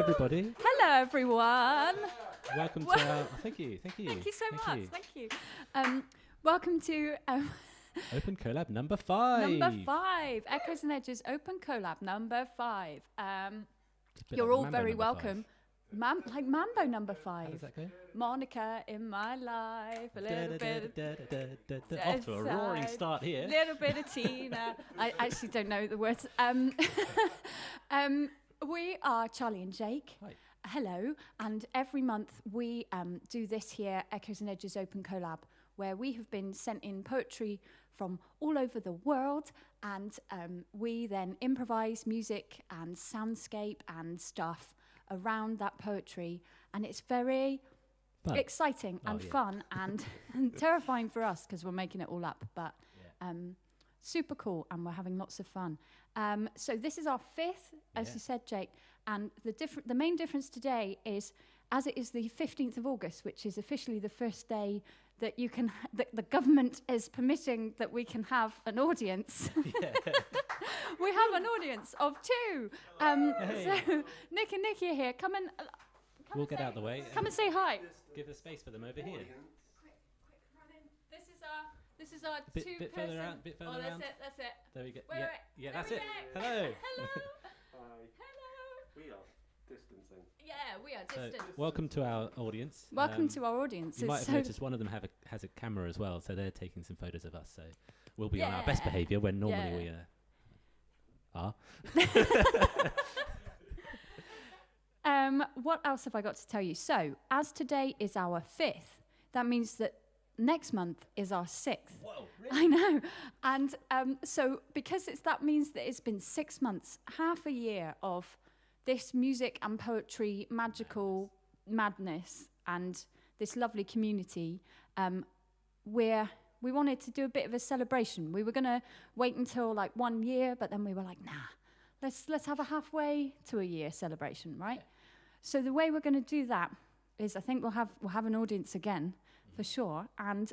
everybody. Hello, everyone. Welcome to our... Thank you. Thank you so much. Thank you. Welcome to... Open Collab number 5. Number 5. Echoes and Edges Open Collab number 5. You're all very welcome. Like Mambo number 5. How does that go? Monica in my life, a little bit of... Off to a roaring start here. Little bit of Tina. I actually don't know the words. We are Charlie and Jake. Hi. Hello. And every month we do this here, Echoes and Edges Open Collab, where we have been sent in poetry from all over the world, and we then improvise music and soundscape and stuff around that poetry, and it's very exciting and fun and terrifying for us because we're making it all up, but super cool, and we're having lots of fun. So this is our 5th, as you said, Jake, and the main difference today is, as it is the 15th of August, which is officially the first day that you can, the government is permitting that we can have an audience. We have an audience of 2. Hey. So Nick and Nikki are here. Come and We'll get out of the way. Come and say hi. Give the space for them over here. Quick, run in. This is our Bit 2 further person. out, bit further that's around. That's it. There we go. Wait, Yeah, there that's we it. go. Hello. Hello. Hi. Hello. We are distancing. Yeah, we are So, distant. welcome to our audience. Welcome to our audience. You might have So noticed one of them has a camera as well, so they're taking some photos of us. So we'll be on our best behaviour when normally we are. What else have I got to tell you? So, as today is our 5th, that means that next month is our 6th. Whoa, really? I know. And so, because that means that it's been 6 months, half a year of this music and poetry magical madness and this lovely community, we wanted to do a bit of a celebration. We were going to wait until like 1 year, but then we were like, nah, let's have a halfway to a year celebration, right? Yeah. So the way we're going to do that is, I think we'll have an audience again, for sure. And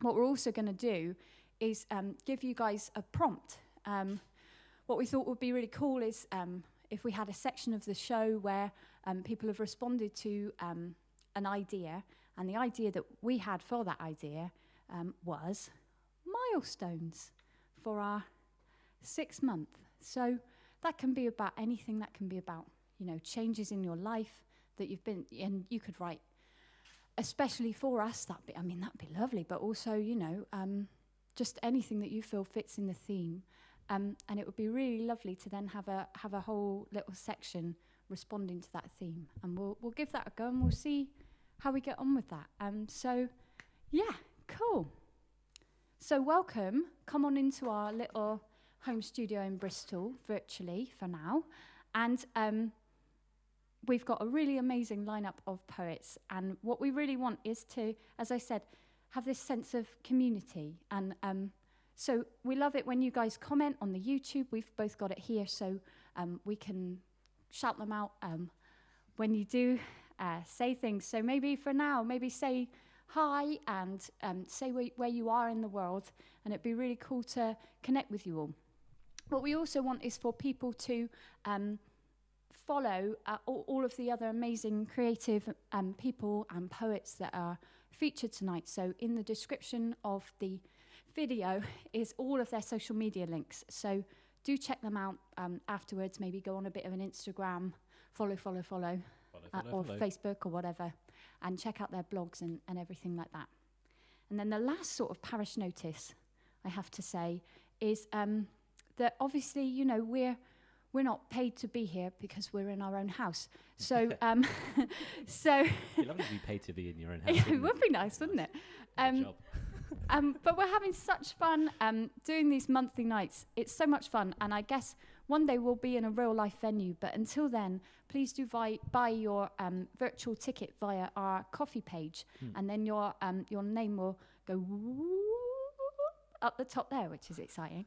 what we're also going to do is give you guys a prompt. What we thought would be really cool is if we had a section of the show where people have responded to an idea, and the idea that we had for that idea was milestones for our 6th month. So that can be about anything. That can be about, changes in your life that you've been, and you could write, especially for us, that'd be lovely, but also, just anything that you feel fits in the theme. And it would be really lovely to then have a whole little section responding to that theme. And we'll give that a go, and we'll see how we get on with that. So, yeah, cool. So welcome. Come on into our little home studio in Bristol, virtually for now. And we've got a really amazing lineup of poets. And what we really want is to, as I said, have this sense of community. And so we love it when you guys comment on the YouTube. We've both got it here, so we can shout them out when you do say things. So maybe for now, maybe say hi and say where you are in the world, and it'd be really cool to connect with you all. What we also want is for people to follow all of the other amazing creative people and poets that are featured tonight. So in the description of the video is all of their social media links. So do check them out afterwards. Maybe go on a bit of an Instagram, follow. Or Facebook or whatever, and check out their blogs and everything like that. And then the last sort of parish notice, I have to say, is that obviously, we're not paid to be here because we're in our own house. So, so It'd be lovely to be paid to be in your own house. it would be nice, wouldn't it? Good job. But we're having such fun doing these monthly nights. It's so much fun, and I guess one day we'll be in a real life venue. But until then, please do buy your virtual ticket via our coffee page, and then your name will go up the top there, which is exciting.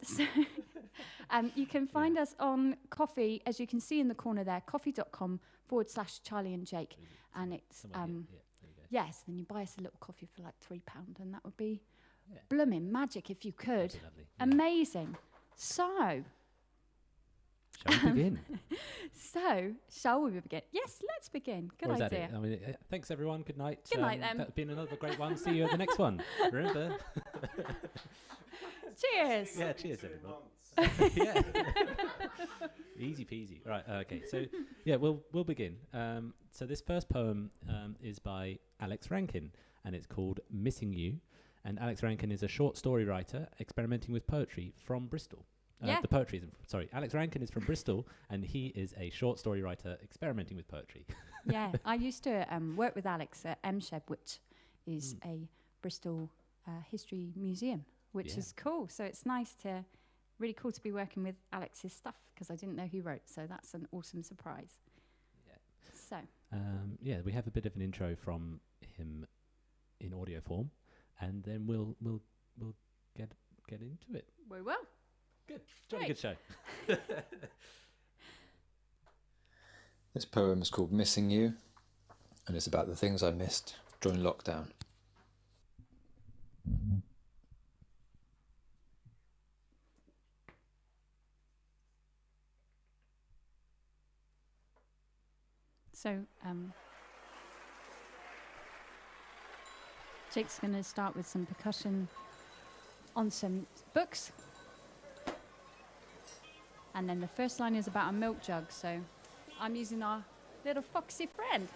So you can find us on Coffee, as you can see in the corner there, coffee.com/Charlie and Jake, and it's yes, then you buy us a little coffee for like £3, and that would be blooming magic if you could. That'd be lovely. Amazing. So, Shall we begin? So, shall we begin? Yes, let's begin. Good Or is idea. that it? I mean, thanks everyone. Good night. Good night, then. That's been another great one. See you at the next one. Remember? Cheers. Yeah, cheers everyone. Yeah. Easy peasy. Right. Okay. So yeah, we'll begin. So this first poem is by Alex Rankin, and it's called "Missing You." And Alex Rankin is a short story writer experimenting with poetry from Bristol. Yeah. The poetry is sorry. Alex Rankin is from Bristol, and he is a short story writer experimenting with poetry. Yeah, I used to work with Alex at MSHEB, which is a Bristol history museum, which is cool. So it's really cool to be working with Alex's stuff, because I didn't know he wrote. So that's an awesome surprise. Yeah. So. Yeah, we have a bit of an intro from him in audio form, and then we'll get into it. We will. Good. Jolly good show. This poem is called Missing You, and it's about the things I missed during lockdown. So, Jake's going to start with some percussion on some books. And then the first line is about a milk jug, so I'm using our little foxy friend.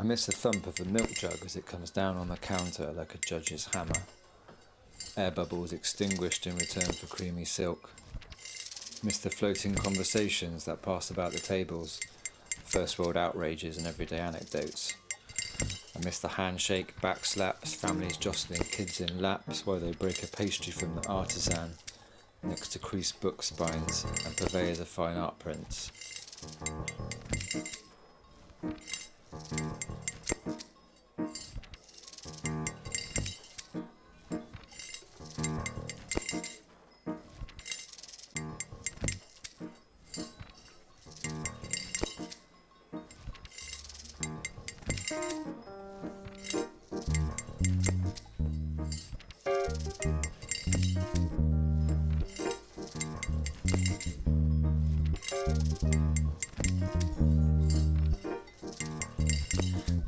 I miss the thump of the milk jug as it comes down on the counter like a judge's hammer. Air bubbles extinguished in return for creamy silk. Miss the floating conversations that pass about the tables, first world outrages and everyday anecdotes. I miss the handshake, back slaps, families jostling kids in laps while they break a pastry from the artisan, next to creased book spines and purveyors of fine art prints.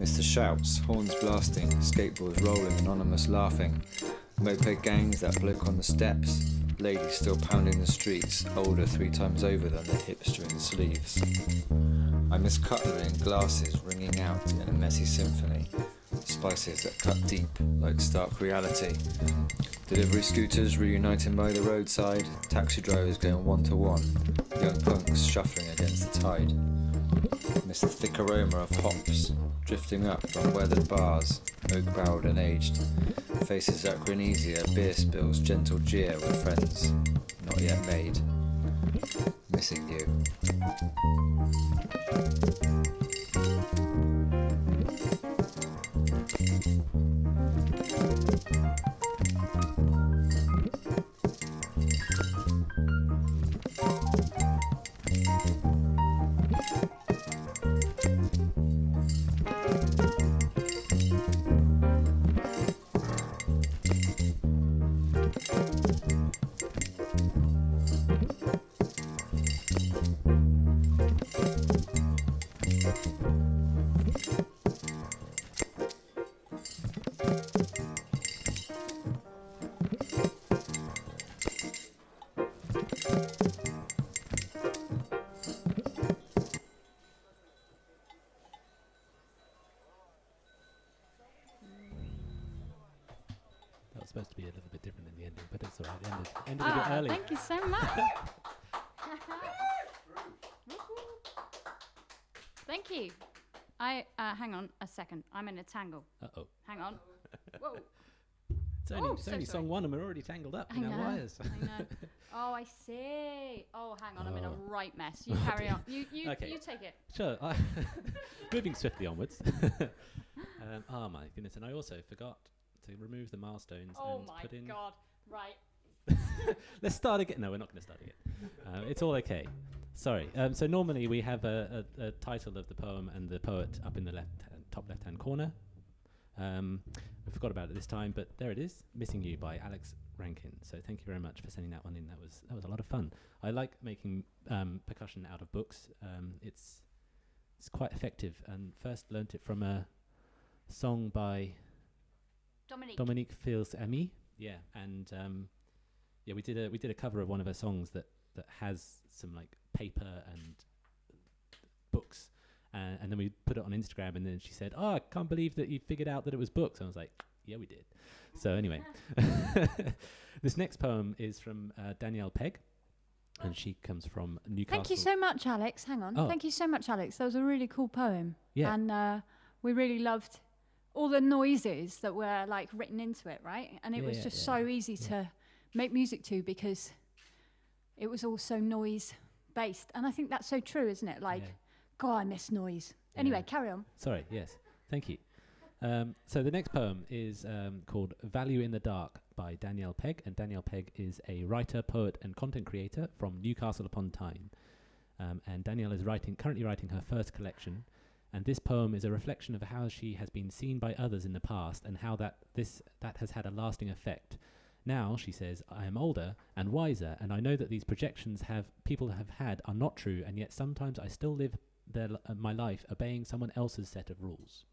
Mr. Shouts, horns blasting, skateboards rolling, anonymous laughing, moped gangs that bloke on the steps, ladies still pounding the streets, older 3 times over than the hipster in sleeves. I miss cutlery and glasses ringing out in a messy symphony, spices that cut deep like stark reality. Delivery scooters reuniting by the roadside, taxi drivers going one-to-one, young punks shuffling against the tide. Miss the thick aroma of hops, drifting up from weathered bars, oak-barreled and aged. Faces that grin easier, beer spills, gentle jeer with friends not yet made. Missing you. Supposed to be a little bit different in the ending, but it's all right. Ended a bit early. Thank you so much. Thank you. Hang on a second. I'm in a tangle. Uh-oh. Hang on. Whoa. It's only, Oh, it's so only sorry. song 1 and we're already tangled up I in our know. wires. I know. Oh, I see. Oh, hang on. I'm in a Oh. right mess. You carry on. You Okay. you take it. Sure. Moving swiftly onwards. Oh my goodness. And I also forgot to remove the milestones Oh and my put in... God. Right. Let's start again. No, we're not going to start again. It's all okay. Sorry. So normally we have a title of the poem and the poet up in the top left-hand corner. We forgot about it this time, but there it is. Missing You by Alex Rankin. So thank you very much for sending that one in. That was a lot of fun. I like making percussion out of books. It's quite effective. And first learnt it from a song by Dominique Fils-Ami. Yeah, and yeah, we did a cover of one of her songs that has some like paper and books, and then we put it on Instagram, and then she said, "Oh, I can't believe that you figured out that it was books." And I was like, "Yeah, we did." So anyway, this next poem is from Danielle Pegg, and she comes from Newcastle. Thank you so much, Alex. Hang on. Oh. Thank you so much, Alex. That was a really cool poem. Yeah. And we really loved all the noises that were like written into it, right? And it was Yeah, just yeah, so easy to make music to because it was also noise based. And I think that's so true, isn't it? Like, Yeah. God, I miss noise. Anyway, Yeah. carry on. Sorry, yes. Thank you. So the next poem is called Value in the Dark by Danielle Pegg. And Danielle Pegg is a writer, poet, and content creator from Newcastle upon Tyne. And Danielle is currently writing her first collection. And this poem is a reflection of how she has been seen by others in the past and how that has had a lasting effect. Now, she says, I am older and wiser, and I know that these projections people have had are not true, and yet sometimes I still live my life obeying someone else's set of rules.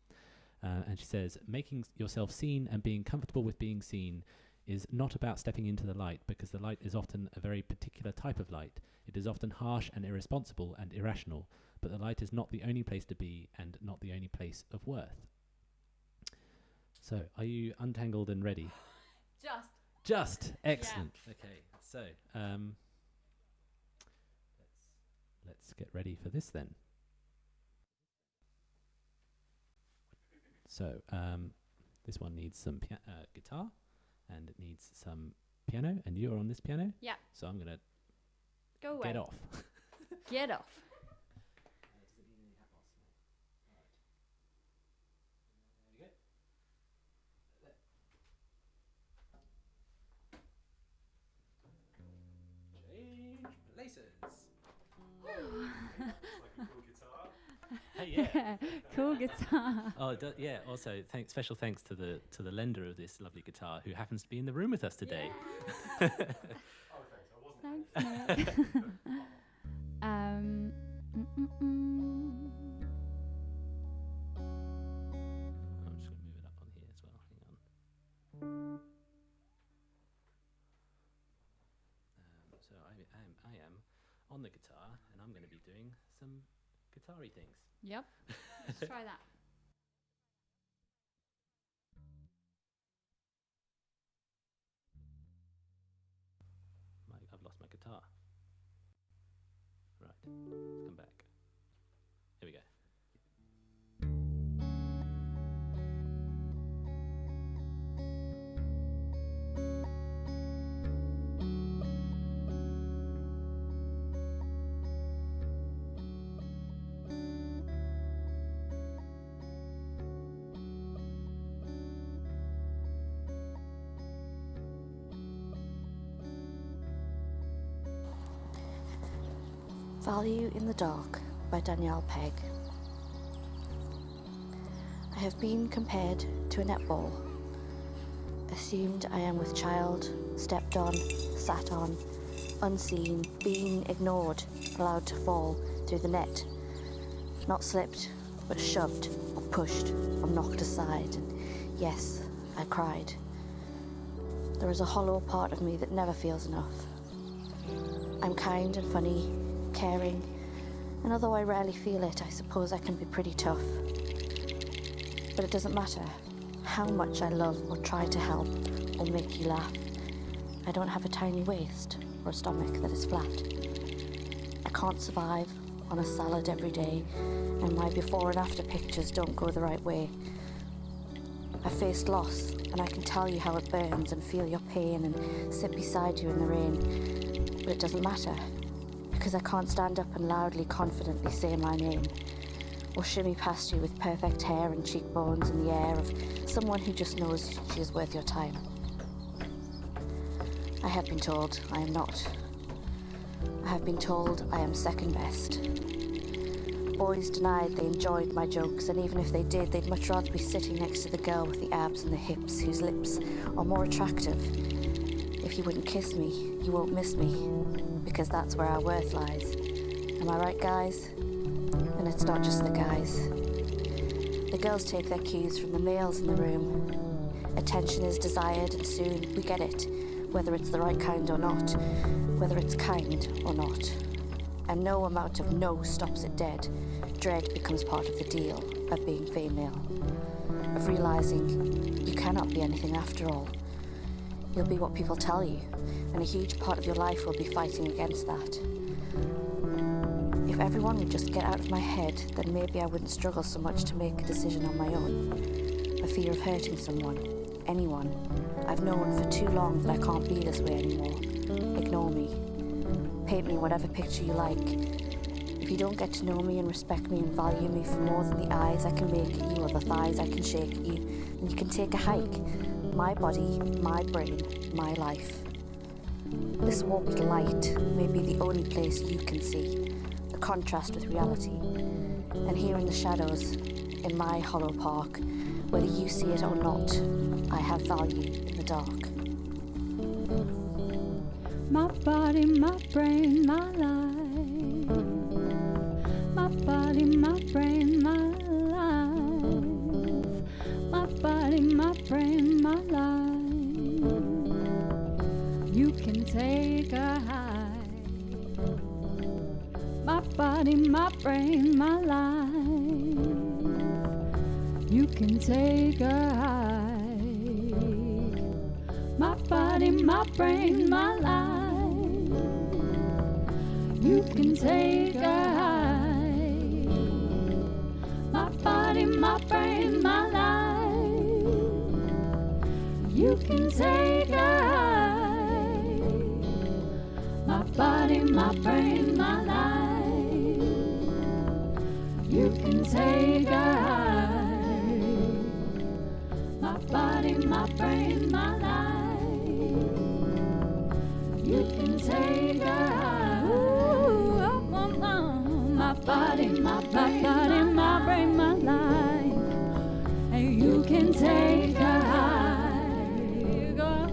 And she says, making yourself seen and being comfortable with being seen is not about stepping into the light, because the light is often a very particular type of light. It is often harsh and irresponsible and irrational, but the light is not the only place to be and not the only place of worth. So, are you untangled and ready? Just excellent. Okay, so let's get ready for this then. So this one needs some guitar, and it needs some piano, and you're on this piano. Yeah. So I'm gonna Go away. get off. Get off. Hey, yeah. Cool guitar. Oh, yeah. Also, special thanks to the lender of this lovely guitar, who happens to be in the room with us today. Thanks, Nick. mm, mm, mm. I'm just going to move it up on here as well. Hang on. So I am on the guitar, and I'm going to be doing some guitar-y things. Yep. Let's try that. I've lost my guitar. Right, let's come back. Here we go. Value in the Dark by Danielle Pegg. I have been compared to a netball. Assumed I am with child, stepped on, sat on, unseen, being ignored, allowed to fall through the net. Not slipped, but shoved or pushed or knocked aside. And yes, I cried. There is a hollow part of me that never feels enough. I'm kind and funny, caring, and although I rarely feel it, I suppose I can be pretty tough. But it doesn't matter how much I love or try to help or make you laugh. I don't have a tiny waist or a stomach that is flat. I can't survive on a salad every day, and my before and after pictures don't go the right way. I faced loss, and I can tell you how it burns and feel your pain and sit beside you in the rain, but it doesn't matter, because I can't stand up and loudly, confidently say my name, or shimmy past you with perfect hair and cheekbones and the air of someone who just knows she is worth your time. I have been told I am not. I have been told I am second best. Boys denied they enjoyed my jokes, and even if they did, they'd much rather be sitting next to the girl with the abs and the hips, whose lips are more attractive. If you wouldn't kiss me, you won't miss me, because that's where our worth lies. Am I right, guys? And it's not just the guys. The girls take their cues from the males in the room. Attention is desired, and soon we get it, whether it's the right kind or not, whether it's kind or not. And no amount of no stops it dead. Dread becomes part of the deal of being female, of realizing you cannot be anything after all. You'll be what people tell you, and a huge part of your life will be fighting against that. If everyone would just get out of my head, then maybe I wouldn't struggle so much to make a decision on my own. A fear of hurting someone, anyone. I've known for too long that I can't be this way anymore. Ignore me. Paint me whatever picture you like. If you don't get to know me and respect me and value me for more than the eyes I can make at you or the thighs I can shake at you, then you can take a hike. My body, my brain, my life. This warped light may be the only place you can see, the contrast with reality. And here in the shadows, in my hollow park, whether you see it or not, I have value in the dark. My body, my brain, my life. My body, my brain, my life. My body, my brain, my life. You can take a hike. My body, my brain, my life. You can take a hike. My body, my brain, my life. You can take a hike. My body, my brain, my life. You can take a hike. My body, my brain, my life. You can take a hike. My body, my brain, my life. You can take a hike. Ooh, oh, oh, oh. My body, my brain, my life. And you can take a hike. Oh,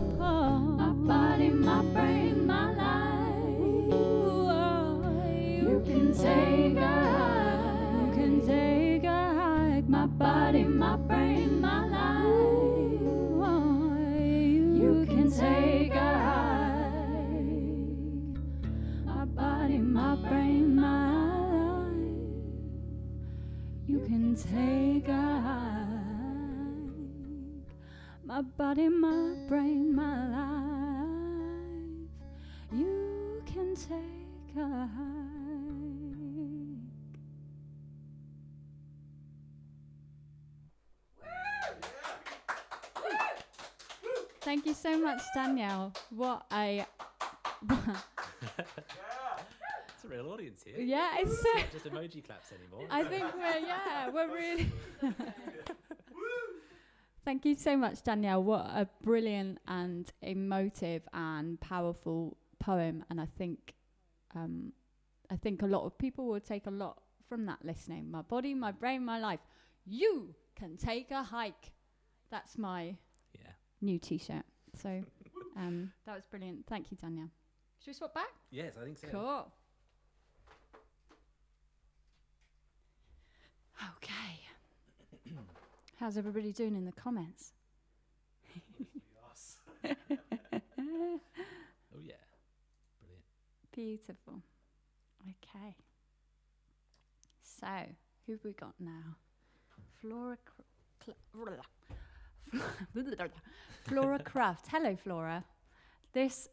my body, my brain, my life. Oh, you can take a hike. You can take a hike. My body, my brain, my life. Oh, you can take a hike. My body, my brain, my life. You can take a hike. My body, my brain, my life. You can take a hike. Thank you so much, Danielle. What a It's a real audience here. yeah, it's It's so. not just emoji claps anymore. I think we're really. Thank you so much, Danielle. What a brilliant and emotive and powerful poem, and I think a lot of people will take a lot from that listening. My body, my brain, my life. You can take a hike. That's my Yeah. new T-shirt. So that was brilliant. Thank you, Danielle. Should we swap back? Yes, I think so. Cool. Okay. How's everybody doing in the comments? Yes. Oh yeah. Brilliant. Beautiful. Okay. So, who have we got now? Flora Flora Cruft. Hello, Flora. This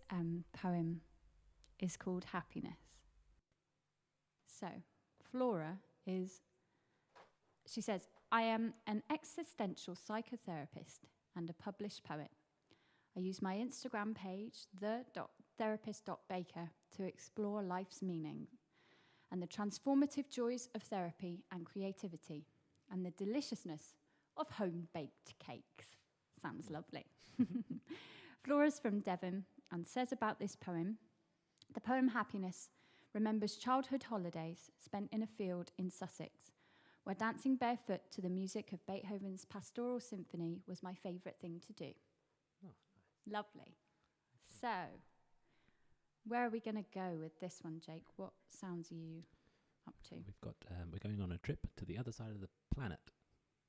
poem is called Happiness. So, Flora is, she says, I am an existential psychotherapist and a published poet. I use my Instagram page, the.therapist.baker, to explore life's meaning and the transformative joys of therapy and creativity and the deliciousness of home-baked cakes. Sounds lovely. Flora's from Devon and says about this poem, the poem Happiness remembers childhood holidays spent in a field in Sussex, where dancing barefoot to the music of Beethoven's Pastoral Symphony was my favourite thing to do. Oh, nice. Lovely. So, where are we going to go with this one, Jake? What sounds are you up to? We're going on a trip to the other side of the planet,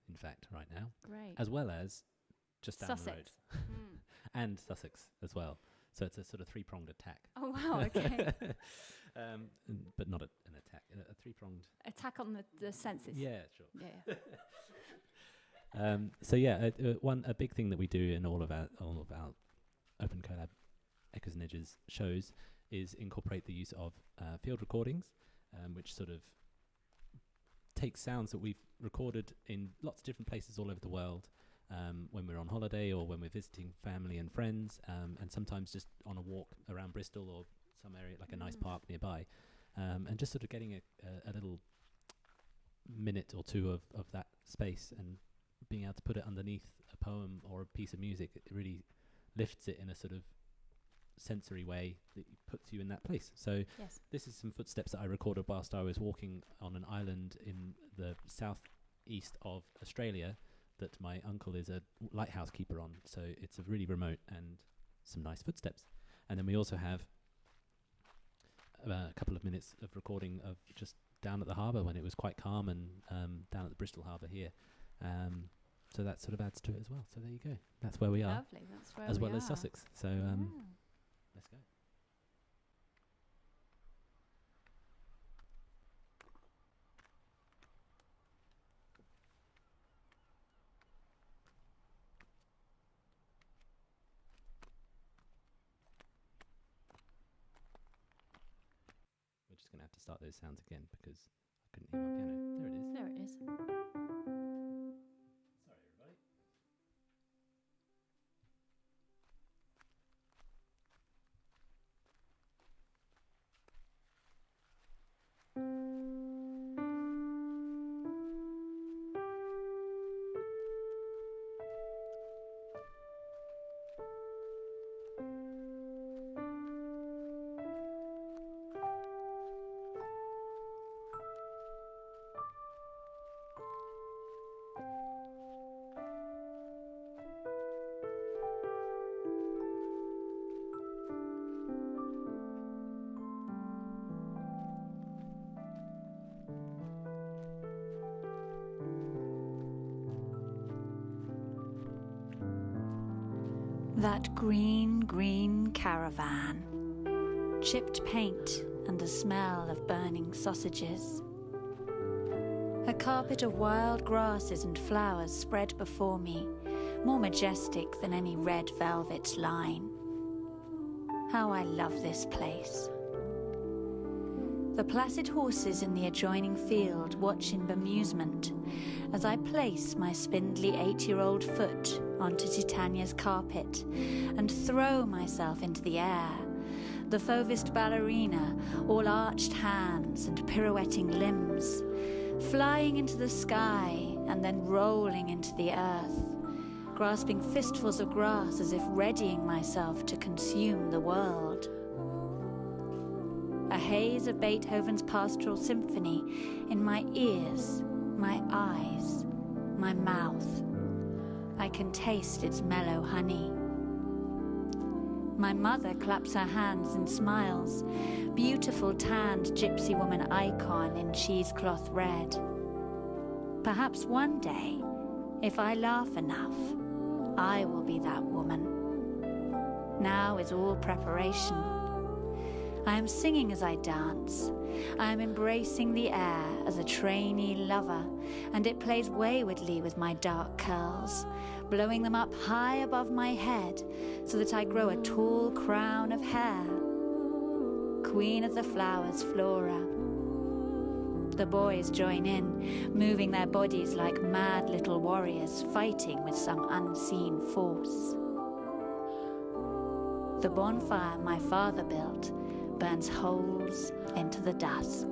in fact, right now. Great. As well as just down Sussex. the road. And Sussex as well. So it's a sort of three-pronged attack. Oh, wow, okay. But not an attack, a three-pronged... Attack on the senses. Yeah, sure. Yeah. So yeah, a big thing that we do in all of our Open Collab Echoes and Edges shows is incorporate the use of field recordings, which sort of takes sounds that we've recorded in lots of different places all over the world, when we're on holiday or when we're visiting family and friends, and sometimes just on a walk around Bristol or some area like a nice park nearby, and just sort of getting a little minute or two of that space and being able to put it underneath a poem or a piece of music. It really lifts it in a sort of sensory way that puts you in that place. So Yes. this is some footsteps that I recorded whilst I was walking on an island in the southeast of Australia that my uncle is a lighthouse keeper on. So it's a really remote and some nice footsteps. And then we also have a couple of minutes of recording of just down at the harbour when it was quite calm, and down at the Bristol harbour here. So that sort of adds to it as well. So there you go. That's where we are. Lovely. That's where as we well are. as Sussex. So Yeah. let's go. We're just going to have to start those sounds again because I couldn't hear my piano. There it is. There it is. Sorry, everybody. That green, green caravan, chipped paint and the smell of burning sausages. A carpet of wild grasses and flowers spread before me, more majestic than any red velvet line. How I love this place. The placid horses in the adjoining field watch in bemusement as I place my spindly 8-year-old foot onto Titania's carpet and throw myself into the air, the fauvist ballerina, all arched hands and pirouetting limbs, flying into the sky and then rolling into the earth, grasping fistfuls of grass as if readying myself to consume the world. A haze of Beethoven's Pastoral Symphony in my ears, my eyes, my mouth. I can taste its mellow honey. My mother claps her hands and smiles, beautiful tanned gypsy woman icon in cheesecloth red. Perhaps one day, if I laugh enough, I will be that woman. Now is all preparation. I am singing as I dance. I am embracing the air as a trainee lover, and it plays waywardly with my dark curls, blowing them up high above my head so that I grow a tall crown of hair. Queen of the flowers, Flora. The boys join in, moving their bodies like mad little warriors fighting with some unseen force. The bonfire my father built burns holes into the dusk.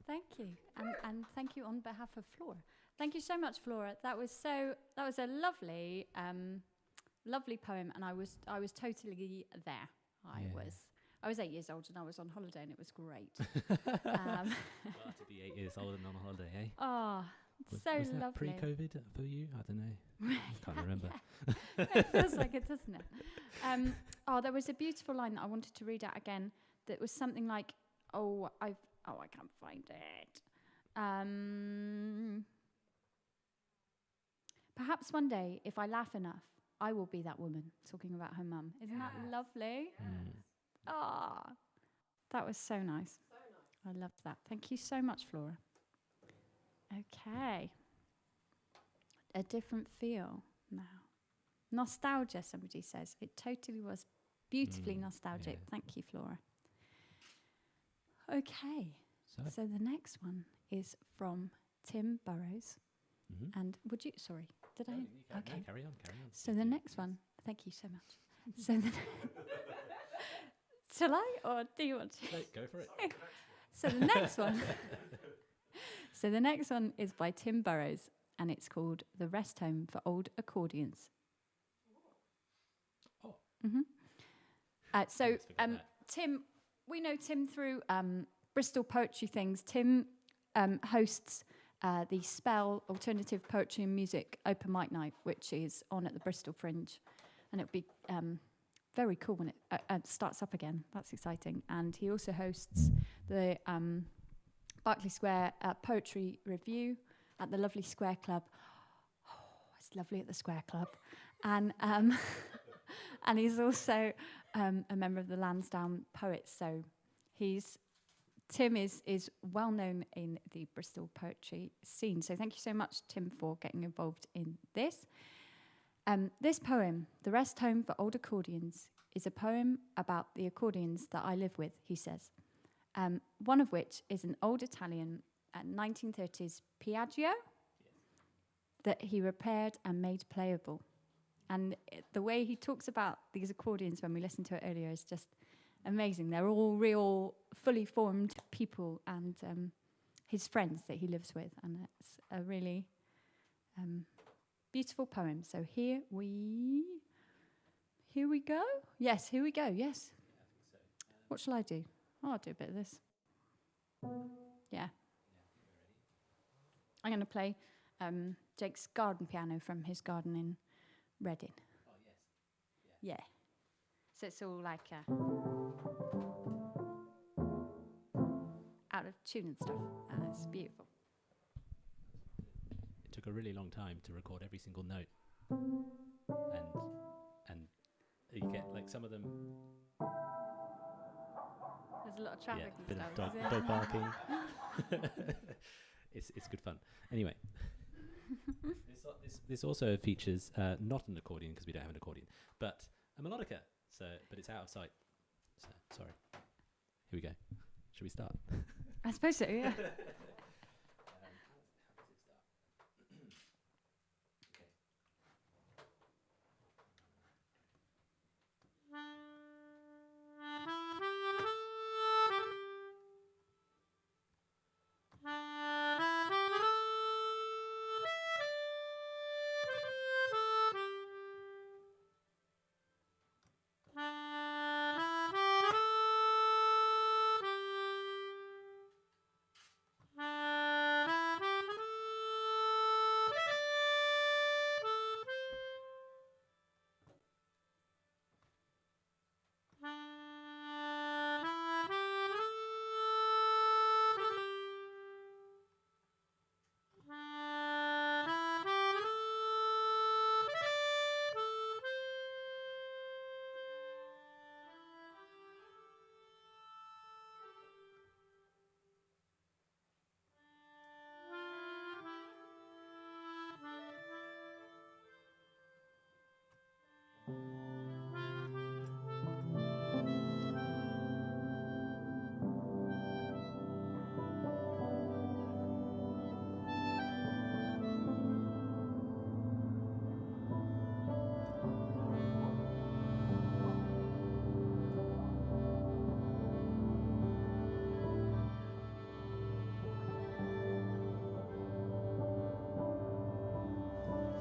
Thank you, and thank you on behalf of Flora. Thank you so much, Flora. That was a lovely, lovely poem, and I was totally there. I was 8 years old, and I was on holiday, and it was great. Well, to be 8 years old and on holiday, eh? Oh, Was so that lovely. pre-COVID for you? I don't know. Can't remember. It feels like it, doesn't it? There was a beautiful line that I wanted to read out again. That was something like, I can't find it. Perhaps one day, if I laugh enough, I will be that woman. Talking about her mum. Isn't that lovely? That was so nice. I loved that. Thank you so much, Flora. Okay. A different feel now. Nostalgia, somebody says. It totally was beautifully nostalgic. Yeah. Thank you, Flora. Okay. So the next one is from Tim Burroughs. Mm-hmm. And would you, sorry, did I? Okay. No, carry on. So the next one, thank you so much. So the shall I, or do you want to? No, go for it. So the next one. So the next one is by Tim Burroughs, and it's called The Rest Home for Old Accordions. Oh. Mm-hmm. Tim, we know Tim through Bristol Poetry Things. Tim hosts the Spell Alternative Poetry and Music Open Mic Night, which is on at the Bristol Fringe, and it'll be very cool when it starts up again. That's exciting. And he also hosts the Berkeley Square Poetry Review at the lovely Square Club. Oh, it's lovely at the Square Club. And and he's also a member of the Lansdowne Poets. So Tim is well known in the Bristol poetry scene. So thank you so much, Tim, for getting involved in this. This poem, The Rest Home for Old Accordions, is a poem about the accordions that I live with, he says. One of which is an old Italian 1930s Piaggio that he repaired and made playable. And the way he talks about these accordions when we listened to it earlier is just amazing. They're all real, fully formed people and his friends that he lives with. And it's a really beautiful poem. So here we go. Yes, here we go. Yes. What shall I do? I'll do a bit of this. Yeah. I'm going to play Jake's garden piano from his garden in Reading. Oh, yes. Yeah. So it's all like out of tune and stuff. It's beautiful. It took a really long time to record every single note. And you get like some of them. There's a lot of traffic and bit stuff. of dog barking. It's good fun. Anyway, this also features not an accordion because we don't have an accordion, but a melodica. So, but it's out of sight. So sorry. Here we go. Should we start? I suppose so. Yeah.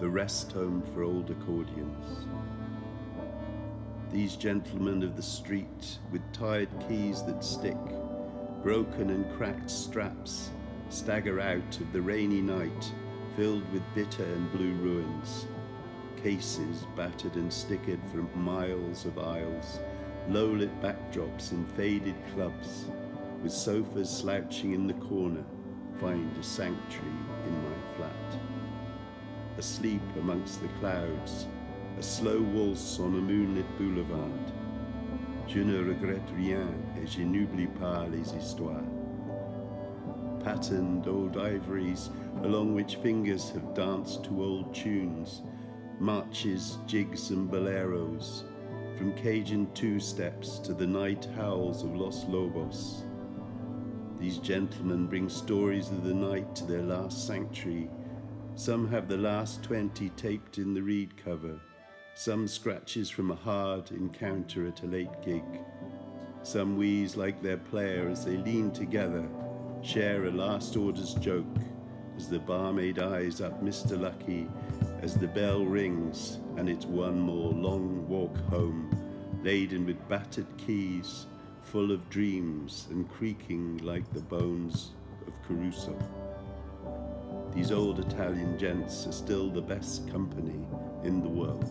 the rest home for old accordions. These gentlemen of the street, with tired keys that stick, broken and cracked straps, stagger out of the rainy night, filled with bitter and blue ruins. Cases battered and stickered from miles of aisles, low-lit backdrops in faded clubs, with sofas slouching in the corner, find a sanctuary in my flat. Asleep amongst the clouds, a slow waltz on a moonlit boulevard. Je ne regrette rien et je n'oublie pas les histoires. Patterned old ivories along which fingers have danced to old tunes, marches, jigs and boleros, from Cajun two-steps to the night howls of Los Lobos. These gentlemen bring stories of the night to their last sanctuary. Some have the last 20 taped in the reed cover, some scratches from a hard encounter at a late gig. Some wheeze like their player as they lean together, share a last orders joke, as the barmaid eyes up Mr. Lucky, as the bell rings and it's one more long walk home, laden with battered keys, full of dreams and creaking like the bones of Caruso. These old Italian gents are still the best company in the world.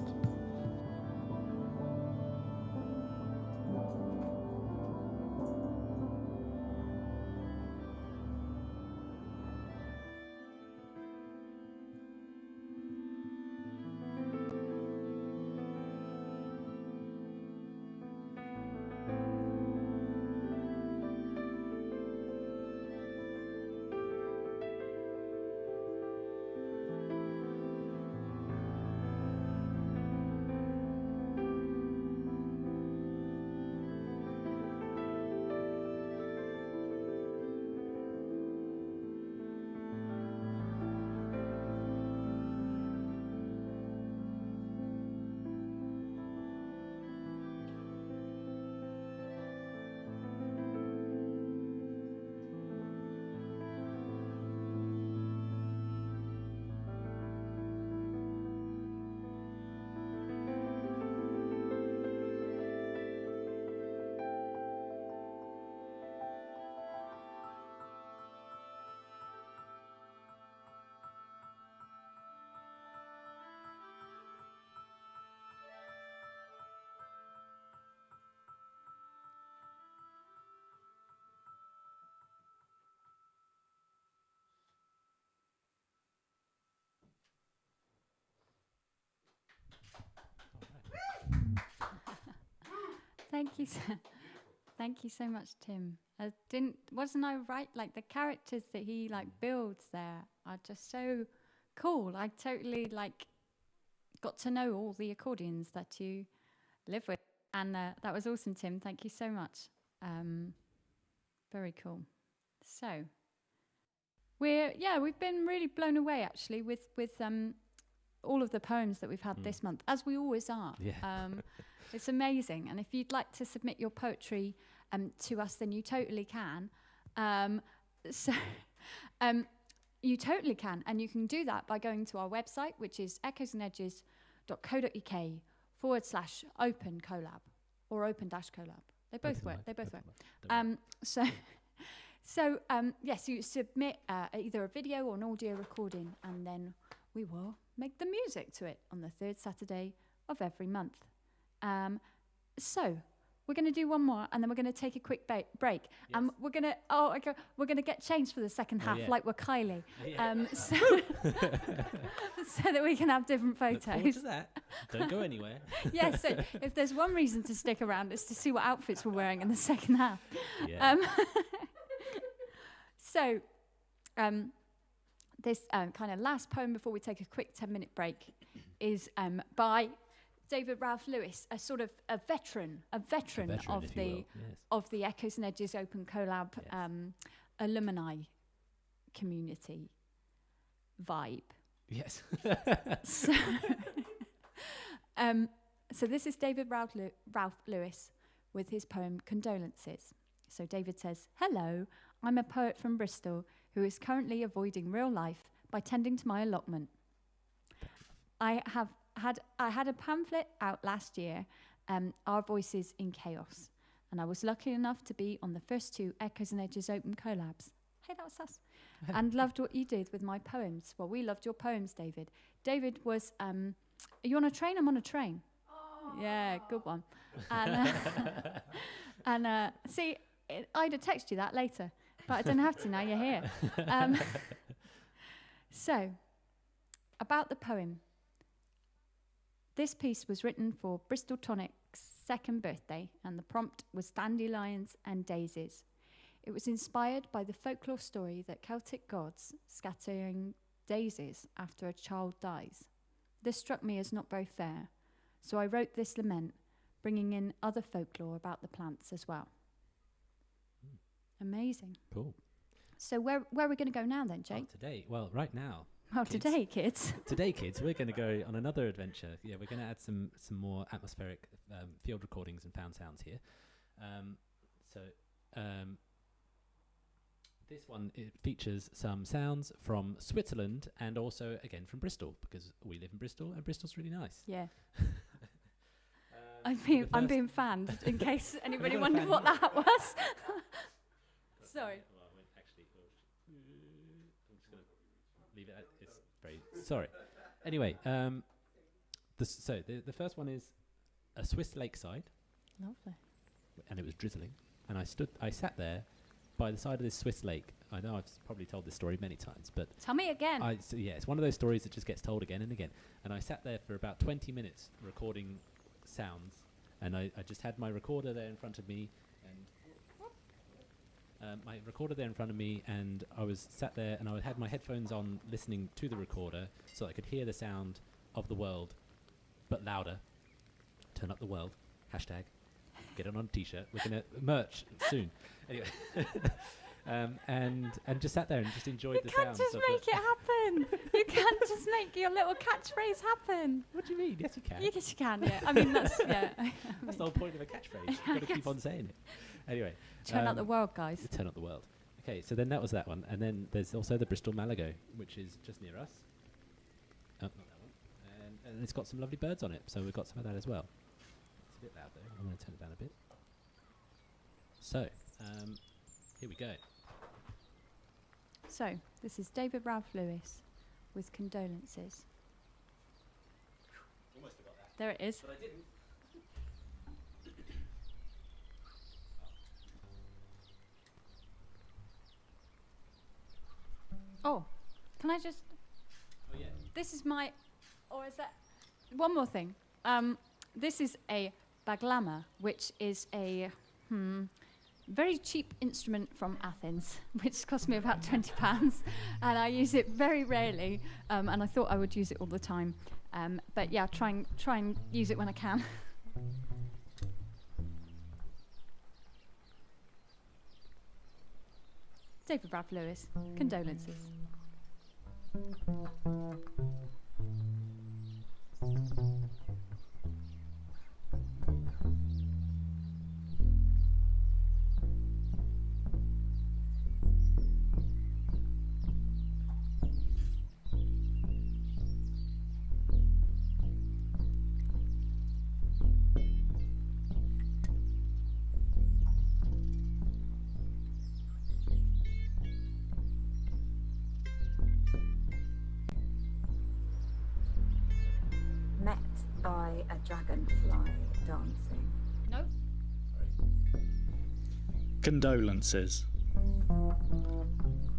Thank you so much, Tim. Wasn't I right? Like the characters that he builds there are just so cool. I totally got to know all the accordions that you live with, and that was awesome, Tim. Thank you so much. Very cool. So we've been really blown away actually with all of the poems that we've had this month, as we always are. Yeah. It's amazing. And if you'd like to submit your poetry to us, then you totally can. You totally can. And you can do that by going to our website, which is echoesandedges.co.uk/open collab or open-collab. They both work. Yes, you submit either a video or an audio recording, and then we will make the music to it on the third Saturday of every month. So we're going to do one more, and then we're going to take a quick break. Yes. We're going to get changed for the second half, like we're Kylie, so that we can have different photos. Look forward to that. Don't go anywhere. Yeah, so if there's one reason to stick around, it's to see what outfits we're wearing in the second half. Yeah. This kind of last poem before we take a quick 10-minute break is by David Ralph Lewis, a sort of a veteran of the Echoes and Edges Open Collab alumni community vibe. Yes. So this is David Ralph Lewis with his poem Condolences. So David says, "Hello, I'm a poet from Bristol who is currently avoiding real life by tending to my allotment. I had a pamphlet out last year, Our Voices in Chaos, and I was lucky enough to be on the first 2 Echoes and Edges Open Collabs. Hey, that was us. And loved what you did with my poems. Well, we loved your poems, David. David was, are you on a train? I'm on a train. Oh. Yeah, good one. And see, I'd have texted you that later, but I don't have to now, you're here. So, about the poem. This piece was written for Bristol Tonic's 2nd birthday, and the prompt was dandelions and daisies. It was inspired by the folklore story that Celtic gods scattering daisies after a child dies. This struck me as not very fair, so I wrote this lament, bringing in other folklore about the plants as well. Amazing. Cool. So where are we going to go now then, Jake? Right now. Well, today, kids. Today, kids, we're going to go on another adventure. Yeah, we're going to add some more atmospheric field recordings and found sounds here. This one, it features some sounds from Switzerland and also, again, from Bristol, because we live in Bristol and Bristol's really nice. Yeah. I'm being fanned, in case anybody wondered what that was. Sorry. Well, actually, I'm just going to leave it at, it's very, sorry. Anyway, the first one is a Swiss lakeside. Lovely. And it was drizzling. And I sat there by the side of this Swiss lake. I know I've probably told this story many times, but... Tell me again. It's one of those stories that just gets told again and again. And I sat there for about 20 minutes recording sounds. And I just had my recorder there in front of me. And I was sat there and I had my headphones on listening to the recorder so I could hear the sound of the world, but louder. Turn up the world. Hashtag. Get it on a t-shirt. We're going to merch soon. Anyway. And just sat there and just enjoyed the sounds. You can't just make it happen. You can't just make your little catchphrase happen. What do you mean? Yes, you can. Yes, you can, yeah. I mean, that's, yeah. That's the whole point of a catchphrase. You've got to keep on saying it. Anyway. Turn up the world, guys. Turn up the world. Okay, so then that was that one. And then there's also the Bristol Malago, which is just near us. Not that one. And it's got some lovely birds on it, so we've got some of that as well. It's a bit loud though. I'm going to turn it down a bit. So, here we go. So, this is David Ralph Lewis with Condolences. Almost forgot that. There it is. But I didn't. Oh, can I just... Oh, yeah. This is my... Or is that... One more thing. This is a baglama, which is a very cheap instrument from Athens, which cost me about £20, and I use it very rarely, and I thought I would use it all the time. But yeah, try and use it when I can. David Ralph Lewis, Condolences. Met by a dragonfly dancing. No. Condolences.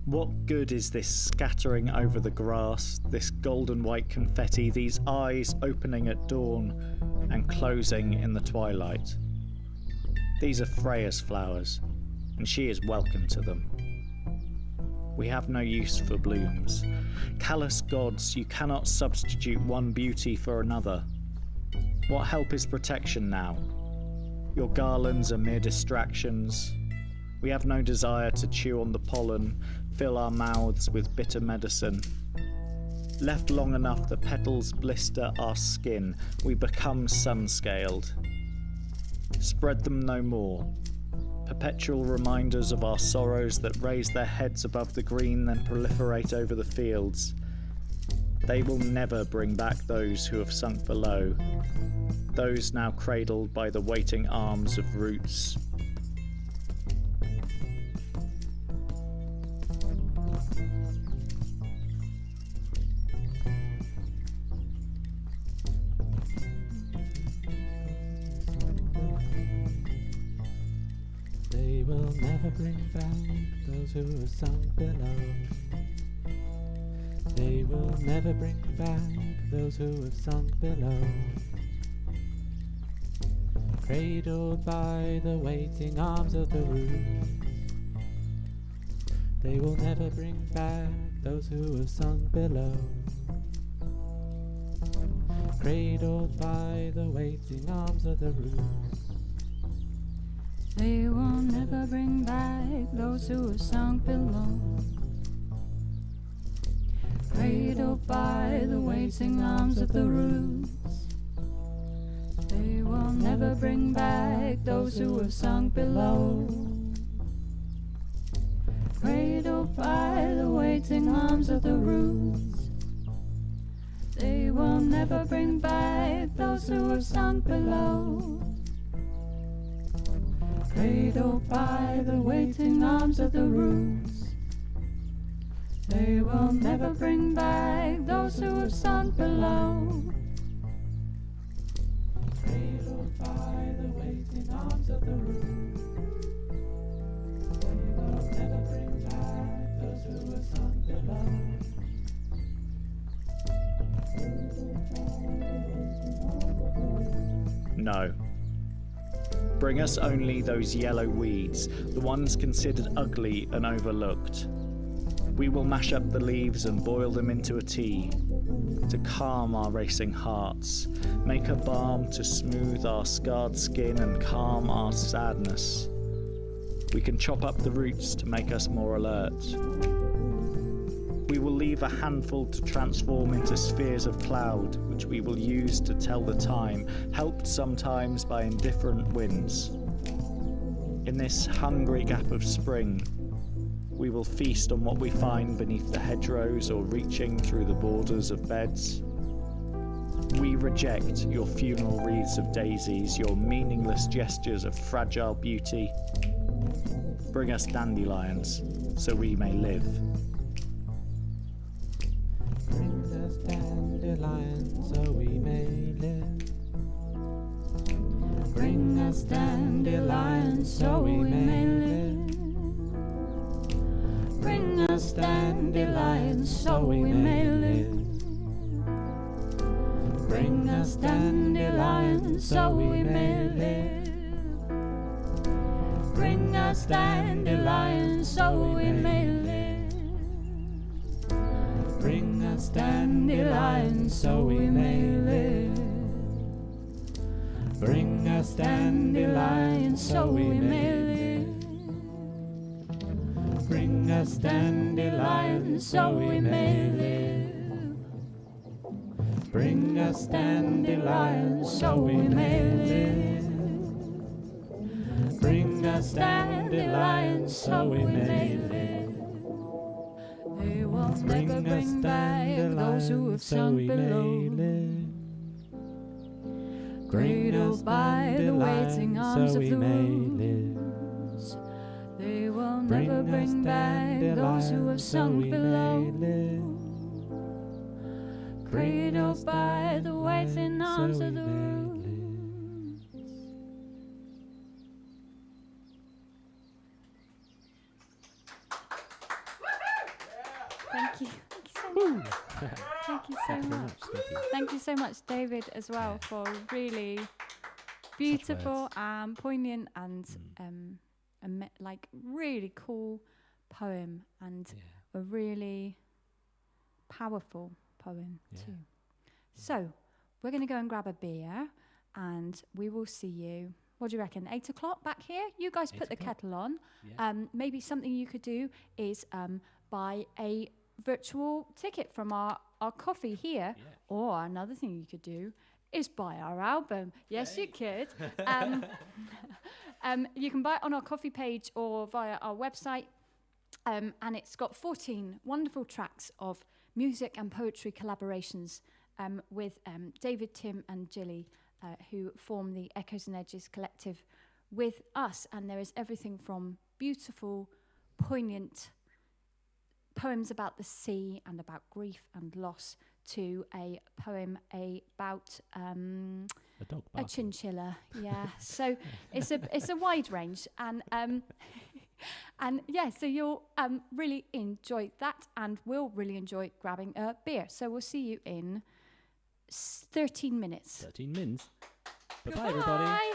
What good is this scattering over the grass, this golden white confetti, these eyes opening at dawn and closing in the twilight? These are Freya's flowers, and she is welcome to them. We have no use for blooms. Callous gods, you cannot substitute one beauty for another. What help is protection now? Your garlands are mere distractions. We have no desire to chew on the pollen, fill our mouths with bitter medicine. Left long enough, the petals blister our skin. We become sun-scaled. Spread them no more. Perpetual reminders of our sorrows that raise their heads above the green, then proliferate over the fields. They will never bring back those who have sunk below, those now cradled by the waiting arms of roots. They will never bring back those who have sunk below. They will never bring back those who have sunk below. Cradled by the waiting arms of the roots. They will never bring back those who have sunk below. Cradled by the waiting arms of the roots. They will never bring back those who have sunk below. Cradled by the waiting arms of the roots. They will never bring back those who have sunk below. Cradled by the waiting arms of the roots. They will never bring back those who have sunk below. Cradled by the waiting arms of the roots. They will never bring back those who have sunk below. Cradled by the waiting arms of the roots. They will never bring back those who have sunk below. No. Bring us only those yellow weeds, the ones considered ugly and overlooked. We will mash up the leaves and boil them into a tea, to calm our racing hearts, make a balm to smooth our scarred skin and calm our sadness. We can chop up the roots to make us more alert. We will leave a handful to transform into spheres of cloud, which we will use to tell the time, helped sometimes by indifferent winds. In this hungry gap of spring, we will feast on what we find beneath the hedgerows or reaching through the borders of beds. We reject your funeral wreaths of daisies, your meaningless gestures of fragile beauty. Bring us dandelions, so we may live. Bring us dandelions so we may live. Bring us dandelions so we may live. Bring us dandelions so we may live. Bring us dandelions so we may live. Bring us dandelions so we may live. Bring us dandelions so we may live. Bring us dandelions so we may live. Bring us dandelions so we may live. Bring us dandelions so we may live. Bring us dandelions so we may live. They will never bring back those who have sunk below. Cradled by the waiting arms of the roots. They will never bring back those who have sunk below. Cradled by the waiting arms of the roots. Thank you. Thank you so much. Thank you so much. Thank you so much, David, as well, for really beautiful and poignant and like really cool poem and a really powerful poem too. So we're going to go and grab a beer and we will see you. What do you reckon? 8 o'clock back here? You guys put the kettle on. Yeah. Maybe something you could do is buy a virtual ticket from our coffee here, or another thing you could do is buy our album. Yes, you could. You can buy it on our coffee page or via our website, and it's got 14 wonderful tracks of music and poetry collaborations with David, Tim and Jilly, who form the Echoes and Edges collective with us. And there is everything from beautiful, poignant poems about the sea and about grief and loss to a poem about A dog a barking. chinchilla. Yeah, so it's a wide range, and yeah, so you'll really enjoy that, and we'll really enjoy grabbing a beer. So we'll see you in 13 minutes. 13 mins. Bye-bye, everybody. Bye.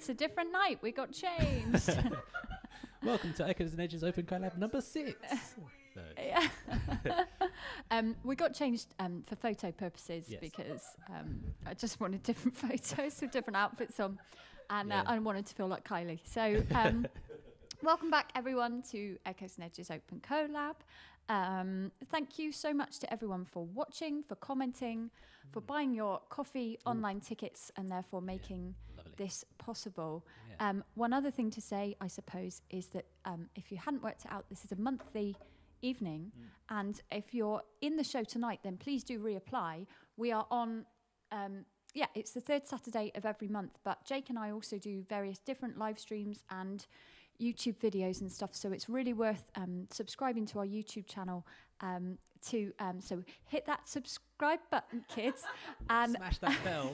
it's a different night. We got changed. Welcome to Echoes and Edges Open Collab number 6. No. Yeah. We got changed for photo purposes Yes. because I just wanted different photos with different outfits on, and Yeah. I wanted to feel like Kylie. So welcome back, everyone, to Echoes and Edges Open Collab. Thank you so much to everyone for watching, for commenting, for buying your coffee online tickets, and therefore making Lovely. this possible. Yeah. One other thing to say, I suppose, is that if you hadn't worked it out, this is a monthly evening, and if you're in the show tonight, then please do reapply. We are on, it's the third Saturday of every month, but Jake and I also do various different live streams and YouTube videos and stuff, so it's really worth subscribing to our YouTube channel so hit that subscribe button, kids, and Smash that bell.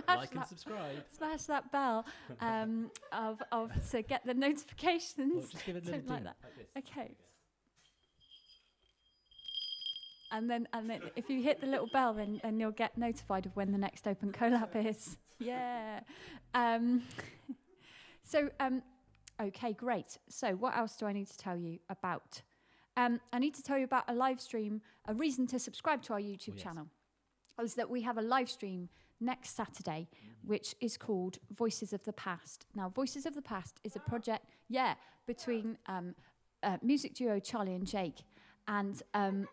Like and subscribe. Smash that bell to get the notifications. Well, just give it a little Something like ding, that. this. Okay. And then if you hit the little bell, then you'll get notified of when the next Open Collab is. Yeah. Okay, great. So what else do I need to tell you about? I need to tell you about a live stream. A reason to subscribe to our YouTube channel is that we have a live stream next Saturday, which is called Voices of the Past. Now, Voices of the Past is a project, between music duo Charlie and Jake and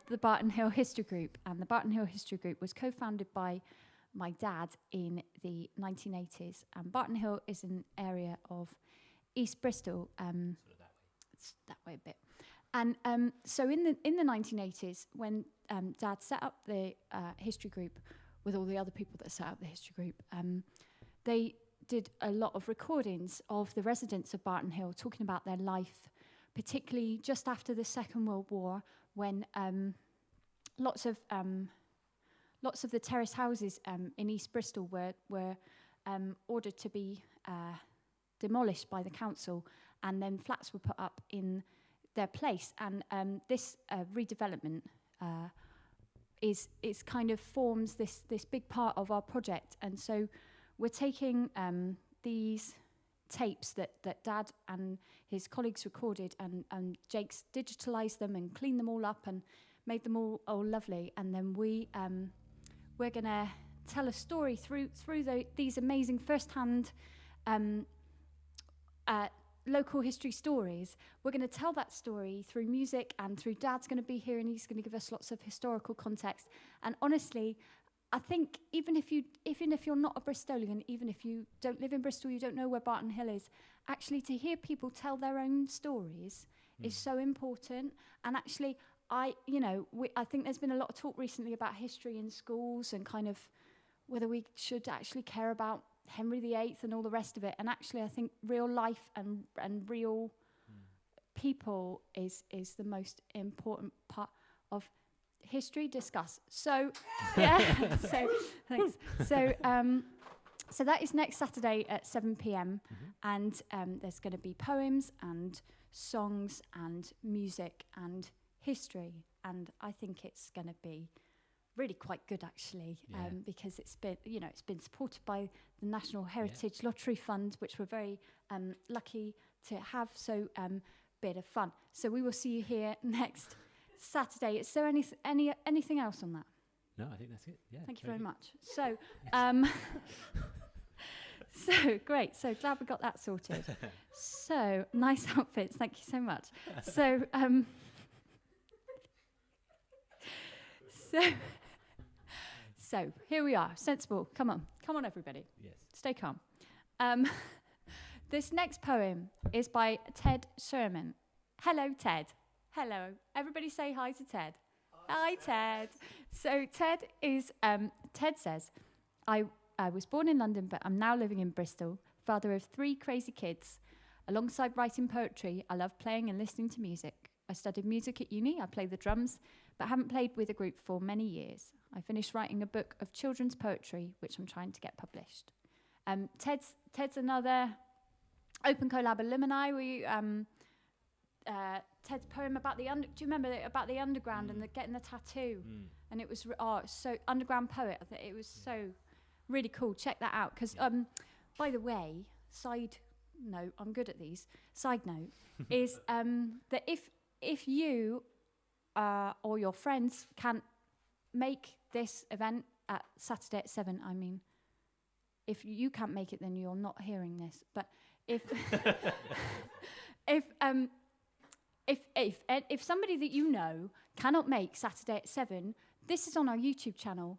the Barton Hill History Group. And the Barton Hill History Group was co-founded by my dad in the 1980s. And Barton Hill is an area of East Bristol. It's that way a bit. And so in the 1980s, when Dad set up the history group with all the other people that set up the history group, they did a lot of recordings of the residents of Barton Hill talking about their life, particularly just after the Second World War, when lots of the terrace houses in East Bristol were ordered to be demolished by the council, and then flats were put up in their place. And this redevelopment is kind of forms this big part of our project. And so we're taking these tapes that Dad and his colleagues recorded, and Jake's digitalized them and cleaned them all up and made them all lovely. And then we're gonna tell a story through these amazing first-hand local history stories. We're going to tell that story through music and through Dad's going to be here, and he's going to give us lots of historical context. And honestly, I think even if you're not a Bristolian, even if you don't live in Bristol, you don't know where Barton Hill is, actually to hear people tell their own stories is so important. And actually, I think there's been a lot of talk recently about history in schools and kind of whether we should actually care about Henry VIII and all the rest of it. And actually, I think real life and real people is the most important part of history. Discuss. So, yeah. So, thanks. So that is next Saturday at 7 p.m. And there's going to be poems and songs and music and history. And I think it's going to be really quite good, actually, because it's been supported by the National Heritage Lottery Fund, which we're very lucky to have. So bit of fun. So we will see you here next Saturday. Is there anything else on that? No, I think that's it. Yeah. Thank you very much. So so great. So glad we got that sorted. So nice outfits. Thank you so much. So here we are, sensible. Come on, everybody. Yes. Stay calm. This next poem is by Ted Sherman. Hello, Ted. Hello. Everybody say hi to Ted. Hi, Ted. So Ted says, I was born in London, but I'm now living in Bristol, father of 3 crazy kids. Alongside writing poetry, I love playing and listening to music. I studied music at uni, I play the drums, but haven't played with a group for many years. I finished writing a book of children's poetry, which I'm trying to get published. Ted's another Open Collab alumni. Ted's poem about do you remember about the underground and getting the tattoo? And it was so underground poet. I think it was so really cool. Check that out. Because by the way, side note, I'm good at these, side note, is that if you or your friends can't make this event at Saturday at 7, I mean, if you can't make it, then you're not hearing this. But if if somebody that you know cannot make Saturday at 7, this is on our YouTube channel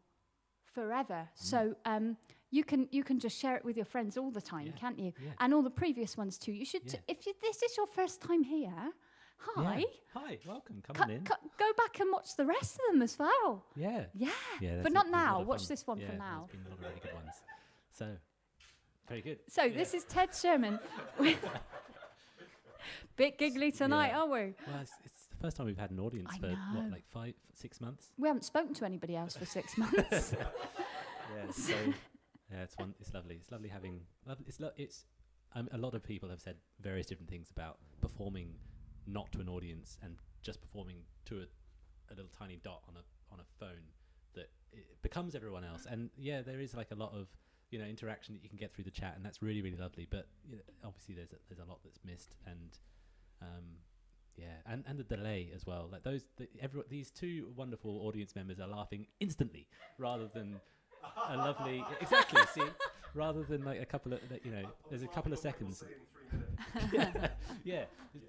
forever. So you can just share it with your friends all the time, can't you? Yeah. And all the previous ones too. You should this is your first time here. Hi. Yeah. Hi, welcome. Come on in. Go back and watch the rest of them as well. Yeah. Yeah. But not now. Watch this one for now. There's been a lot of really good ones. So, very good. So this is Ted Sherman. Bit giggly tonight, aren't we? Well, it's the first time we've had an audience for what, like 5-6 months. We haven't spoken to anybody else for 6 months. So it's lovely. It's lovely having. It's a lot of people have said various different things about performing not to an audience and just performing to a little tiny dot on a phone that it becomes everyone else. And yeah, there is like a lot of interaction that you can get through the chat, and that's really, really lovely. But obviously there's a lot that's missed, and and the delay as well. Like these two wonderful audience members are laughing instantly rather than a lovely exactly. See, rather than like a couple of there's a couple of seconds.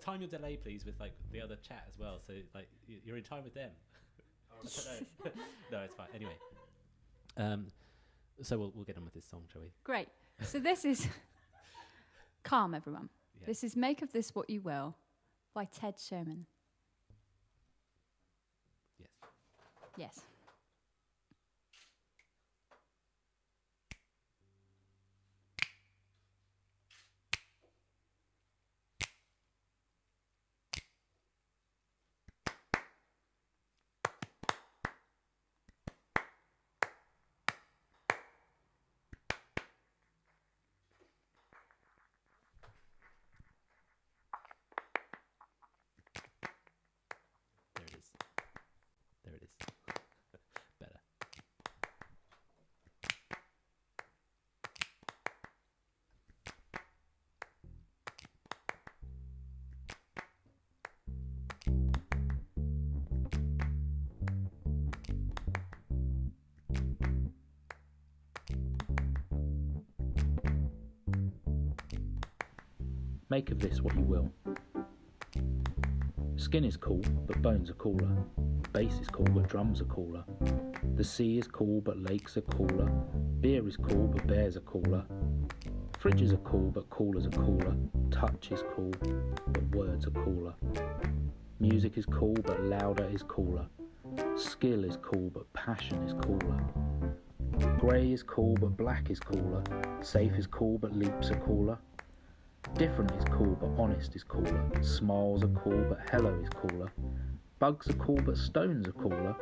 Time your delay, please, with like the other chat as well. So like you're in time with them. No, it's fine. Anyway, so we'll get on with this song, shall we? Great. So this is calm, everyone. Yeah. This is "Make of This What You Will" by Ted Sherman. Yes. There it is. Better. Make of this what you will. Skin is cool, but bones are cooler. Bass is cool, but drums are cooler. The sea is cool, but lakes are cooler. Beer is cool, but bears are cooler. Fridges are cool, but coolers are cooler. Touch is cool, but words are cooler. Music is cool, but louder is cooler. Skill is cool, but passion is cooler. Grey is cool, but black is cooler. Safe is cool, but leaps are cooler. Different is cool, but honest is cooler. Smiles are cool, but hello is cooler. Bugs are cool, but stones are cooler.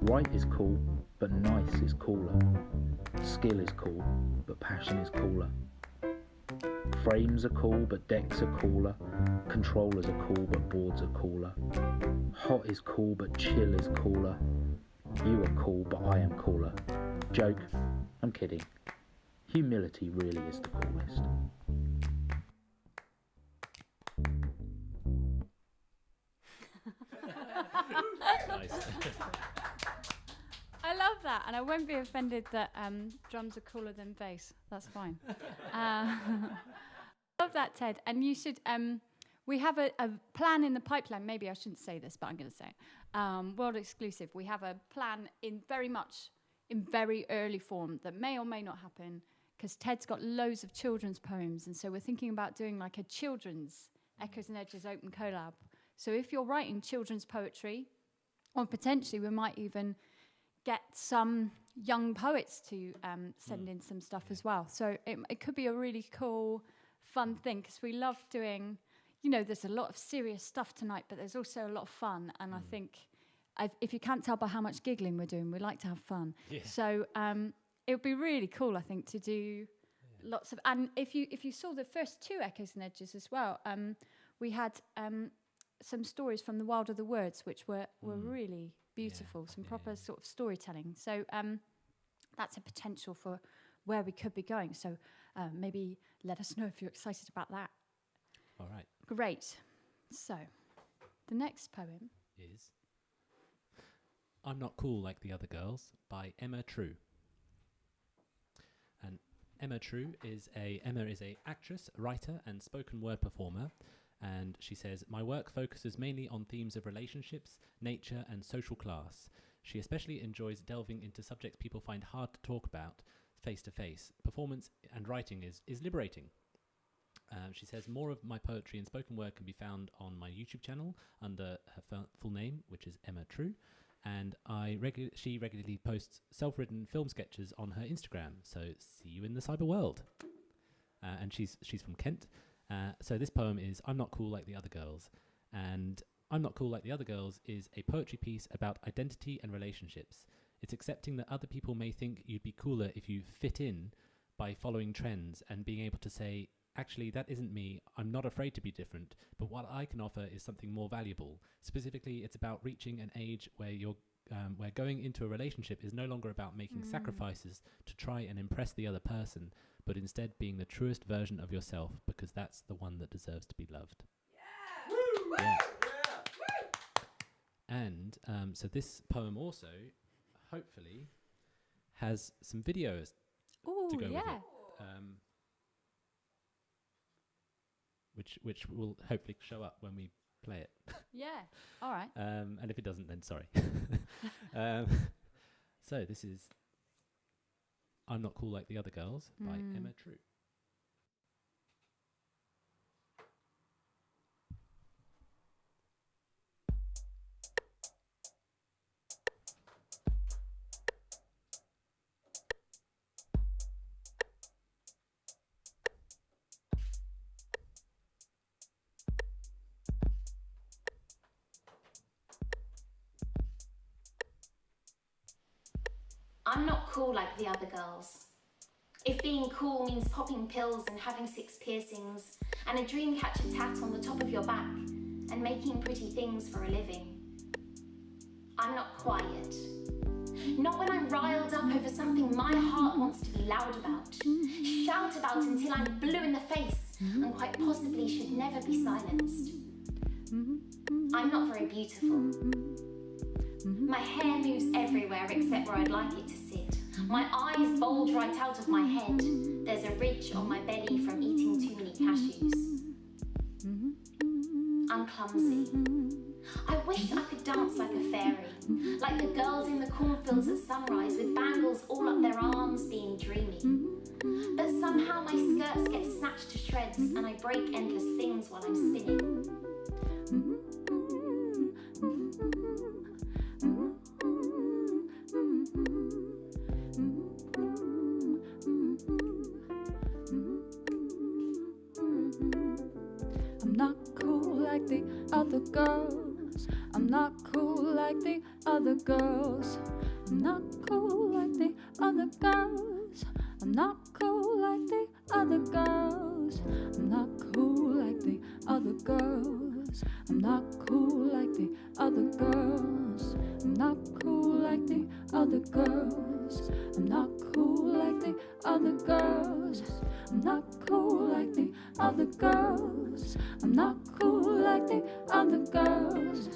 Right is cool, but nice is cooler. Skill is cool, but passion is cooler. Frames are cool, but decks are cooler. Controllers are cool, but boards are cooler. Hot is cool, but chill is cooler. You are cool, but I am cooler. Joke, I'm kidding. Humility really is the coolest. Nice. I love that, and I won't be offended that drums are cooler than bass. That's fine. Love that, Ted. And you should. We have a plan in the pipeline. Maybe I shouldn't say this, but I'm going to say it. World exclusive. We have a plan in very early form that may or may not happen, because Ted's got loads of children's poems, and so we're thinking about doing like a children's Echoes and Edges Open Collab. So if you're writing children's poetry, or potentially we might even get some young poets to send in some stuff as well. So it could be a really cool, fun thing, because we love doing, there's a lot of serious stuff tonight, but there's also a lot of fun. And I think, if you can't tell by how much giggling we're doing, we like to have fun. Yeah. So it would be really cool, I think, to do lots of, and if you saw the first two Echoes and Edges as well, we had some stories from the Wild of the Words, which were really beautiful, some proper sort of storytelling. So that's a potential for where we could be going. So maybe let us know if you're excited about that. All right. Great. So the next poem Is I'm Not Cool Like the Other Girls by Emma True. And Emma True is a actress, writer, and spoken word performer. And she says, my work focuses mainly on themes of relationships, nature, and social class. She especially enjoys delving into subjects people find hard to talk about face to face. Performance and writing is liberating. She says, more of my poetry and spoken word can be found on my YouTube channel under her full name, which is Emma True. And she regularly posts self-written film sketches on her Instagram. So see you in the cyber world. And she's from Kent. So this poem is I'm Not Cool Like the Other Girls. And I'm Not Cool Like the Other Girls is a poetry piece about identity and relationships. It's accepting that other people may think you'd be cooler if you fit in by following trends and being able to say, actually, that isn't me. I'm not afraid to be different, but what I can offer is something more valuable. Specifically, it's about reaching an age where where going into a relationship is no longer about making sacrifices to try and impress the other person, but instead being the truest version of yourself, because that's the one that deserves to be loved. Yeah! Woo! Yeah. And so this poem also, hopefully, has some videos to go with it. Which will hopefully show up when we play it. Yeah. All right. And if it doesn't, then sorry. So this is I'm Not Cool Like the Other Girls by Emma True. I'm not cool like the other girls. If being cool means popping pills and having 6 piercings and a dream catcher tat on the top of your back and making pretty things for a living, I'm not quiet. Not when I'm riled up over something my heart wants to be loud about, shout about until I'm blue in the face and quite possibly should never be silenced. I'm not very beautiful. My hair moves everywhere except where I'd like it to sit. My eyes bulge right out of my head. There's a ridge on my belly from eating too many cashews. I'm clumsy. I wish I could dance like a fairy, like the girls in the cornfields at sunrise with bangles all up their arms being dreamy. But somehow my skirts get snatched to shreds and I break endless things while I'm spinning. I'm not cool like the other girls. I'm not cool like the other girls. I'm not cool like the other girls. I'm not cool like the other girls. I'm not cool like the other girls. I'm not cool like the other girls. I'm not cool like the other girls. I'm not cool like the other girls. I'm not cool like the other girls. I'm not cool like the other girls.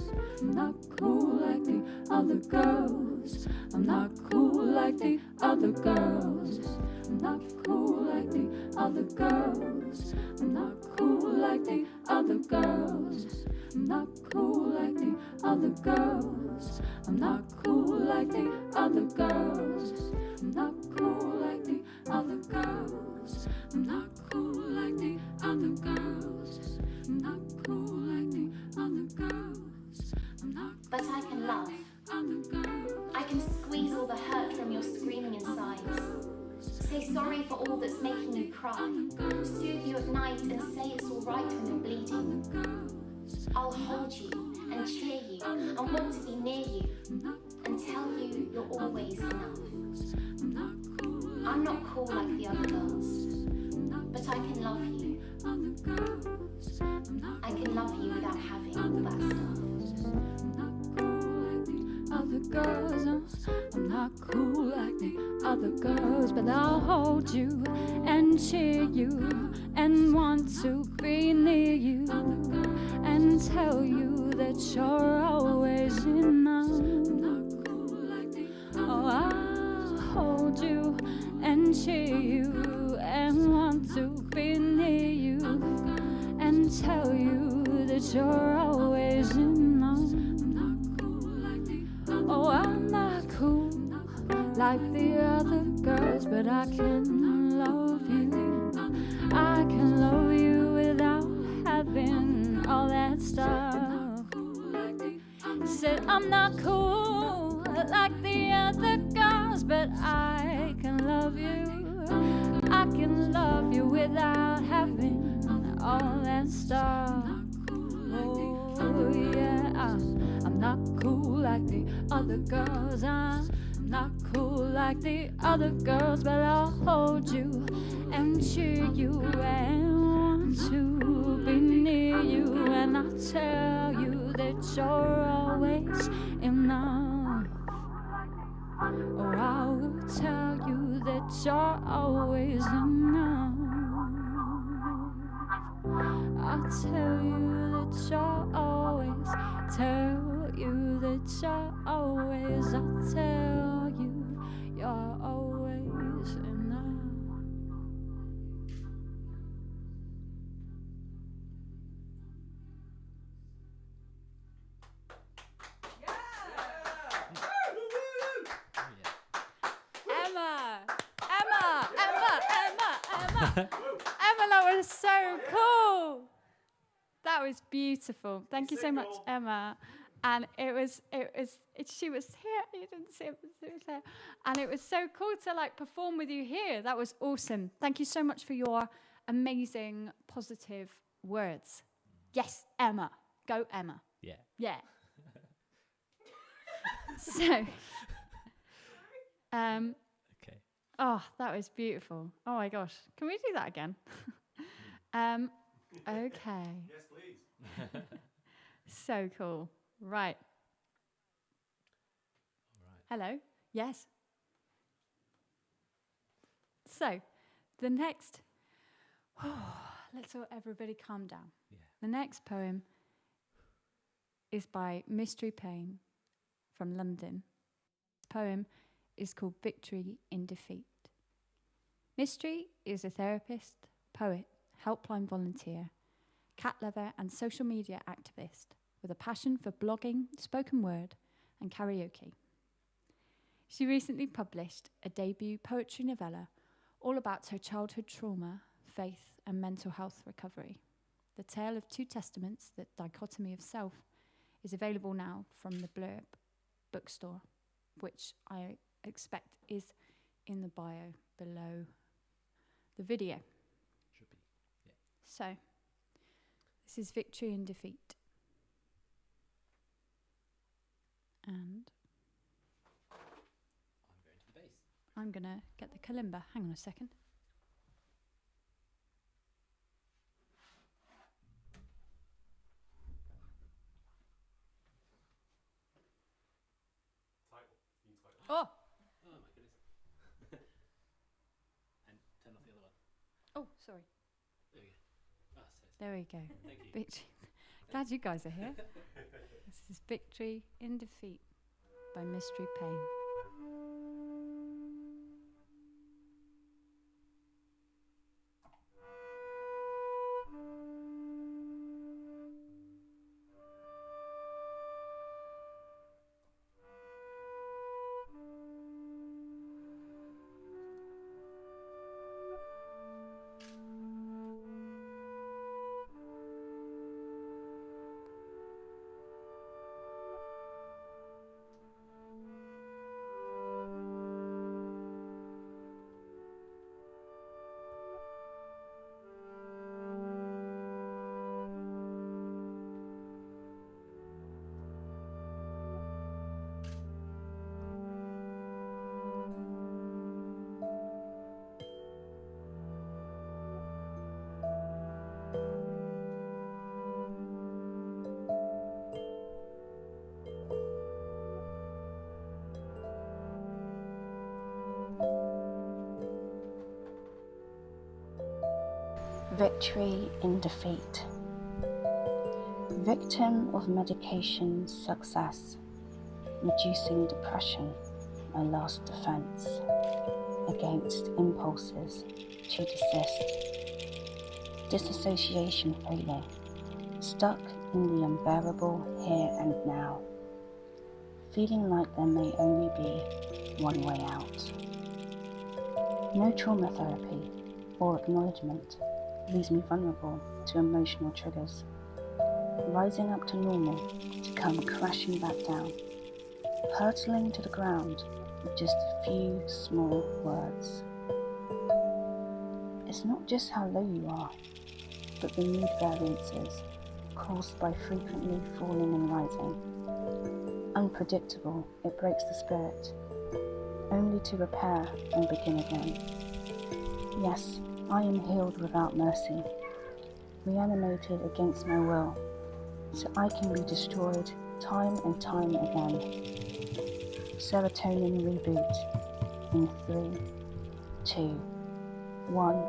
I'm not cool like the other girls. I'm not cool like the other girls. I'm not cool like the other girls. I'm not cool like the other girls. I'm not cool like the other girls. I'm not cool like the other girls. I'm not cool like the other girls. I'm not cool like the other girls. I'm not cool like the other girls. I'm not. But I can love. I can squeeze all the hurt from your screaming insides. Say sorry for all that's making you cry. Soothe you at night and say it's all right when you're bleeding. I'll hold you and cheer you and want to be near you and tell you you're always enough. I'm not cool like the other girls, but I can love you. I can love you without having all that stuff. Other girls, I'm not cool like the other girls, but I'll hold you and cheer you and want to be near you and tell you that you're always enough. Oh, I'll hold you and cheer you and want to be near you and tell you that you're always enough. Oh, I'm not cool like the other girls, but I can love you. I can love you without having all that stuff. Said I'm not cool like the other girls, but I can love you. I can love you without having all that stuff. Oh yeah, I'm not cool like the other girls. I'm not cool like the other girls, but I'll hold you and cheer you and want to be near you, and I'll tell you that you're always enough. Oh, I will tell you that you're always enough. I'll tell you that you're always, tell you that you're always, I'll tell you you're always enough. Emma, that was so cool. That was beautiful. Thank you so much, Emma. And she was here. You didn't see it, but she was there. And it was so cool to like perform with you here. That was awesome. Thank you so much for your amazing, positive words. Yes, Emma. Go, Emma. Yeah. Yeah. So, okay. Oh, that was beautiful. Oh my gosh. Can we do that again? Okay. Yes, please. So cool. Right. Hello. Yes. So, the next. Let's all everybody calm down. Yeah. The next poem is by Mistri Payne from London. This poem is called Victory in Defeat. Mistri is a therapist, poet, helpline volunteer, cat lover and social media activist with a passion for blogging, spoken word and karaoke. She recently published a debut poetry novella all about her childhood trauma, faith and mental health recovery. The Tale of Two Testaments, The Dichotomy of Self, is available now from the Blurb bookstore, which I expect is in the bio below the video. Should be. Yeah. So, this is Victory and Defeat. And I'm going to the bass. I'm going to get the kalimba. Hang on a second. Oh! Oh my goodness. And turn off the other one. Oh, sorry. There we go. There we go. Thank you. Victory. Glad you guys are here. This is Victory in Defeat by Mistri Payne. Victory in defeat. Victim of medication success. Reducing depression, my last defense. Against impulses to desist. Disassociation failing. Stuck in the unbearable here and now. Feeling like there may only be one way out. No trauma therapy or acknowledgement leaves me vulnerable to emotional triggers, rising up to normal to come crashing back down, hurtling to the ground with just a few small words. It's not just how low you are, but the mood variances caused by frequently falling and rising. Unpredictable, it breaks the spirit, only to repair and begin again. Yes, I am healed without mercy, reanimated against my will, so I can be destroyed time and time again. Serotonin reboot in 3, 2, 1.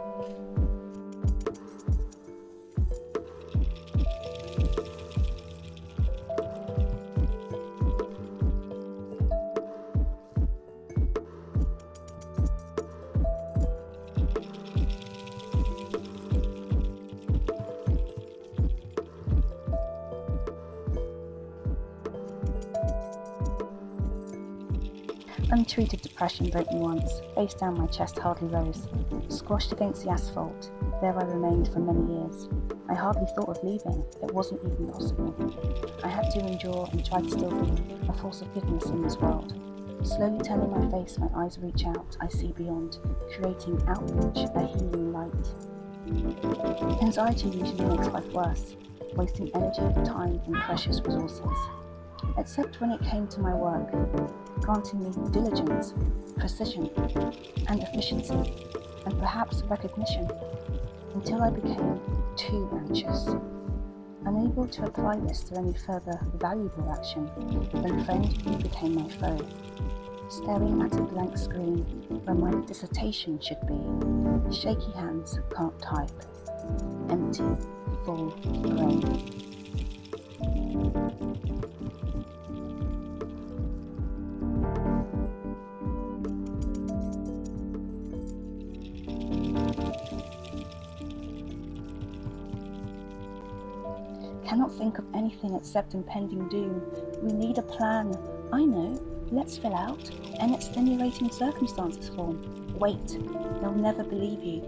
Untreated depression broke me once, face down my chest hardly rose. Squashed against the asphalt, there I remained for many years. I hardly thought of leaving, it wasn't even possible. I had to endure and try to still be a force of goodness in this world. Slowly turning my face, my eyes reach out, I see beyond, creating outreach, a healing light. Anxiety usually makes life worse, wasting energy, time and precious resources. Except when it came to my work, granting me diligence, precision, and efficiency, and perhaps recognition, until I became too anxious. Unable to apply this to any further valuable action, when friend you became my foe, staring at a blank screen where my dissertation should be. Shaky hands can't type. Empty, full brain. Cannot think of anything except impending doom. We need a plan. I know. Let's fill out an extenuating circumstances form. Wait, they'll never believe you.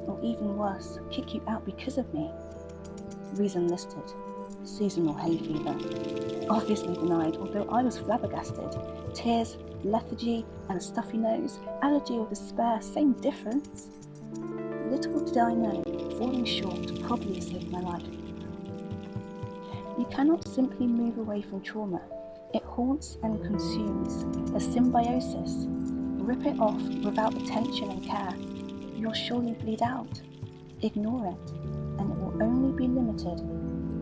Or even worse, kick you out because of me. Reason listed. Seasonal hay fever. Obviously denied, although I was flabbergasted. Tears, lethargy, and a stuffy nose. Allergy or despair, same difference. Little did I know, falling short probably saved my life. You cannot simply move away from trauma. It haunts and consumes, a symbiosis. Rip it off without attention and care. You'll surely bleed out. Ignore it, and it will only be limited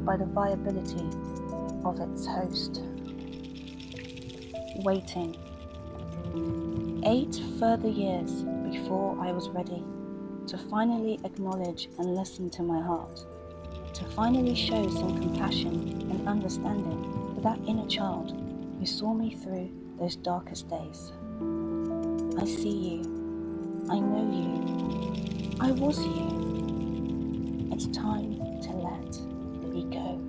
by the viability of its host. Waiting. 8 further years before I was ready to finally acknowledge and listen to my heart. To finally show some compassion and understanding for that inner child who saw me through those darkest days. I see you. I know you. I was you. It's time to let me go.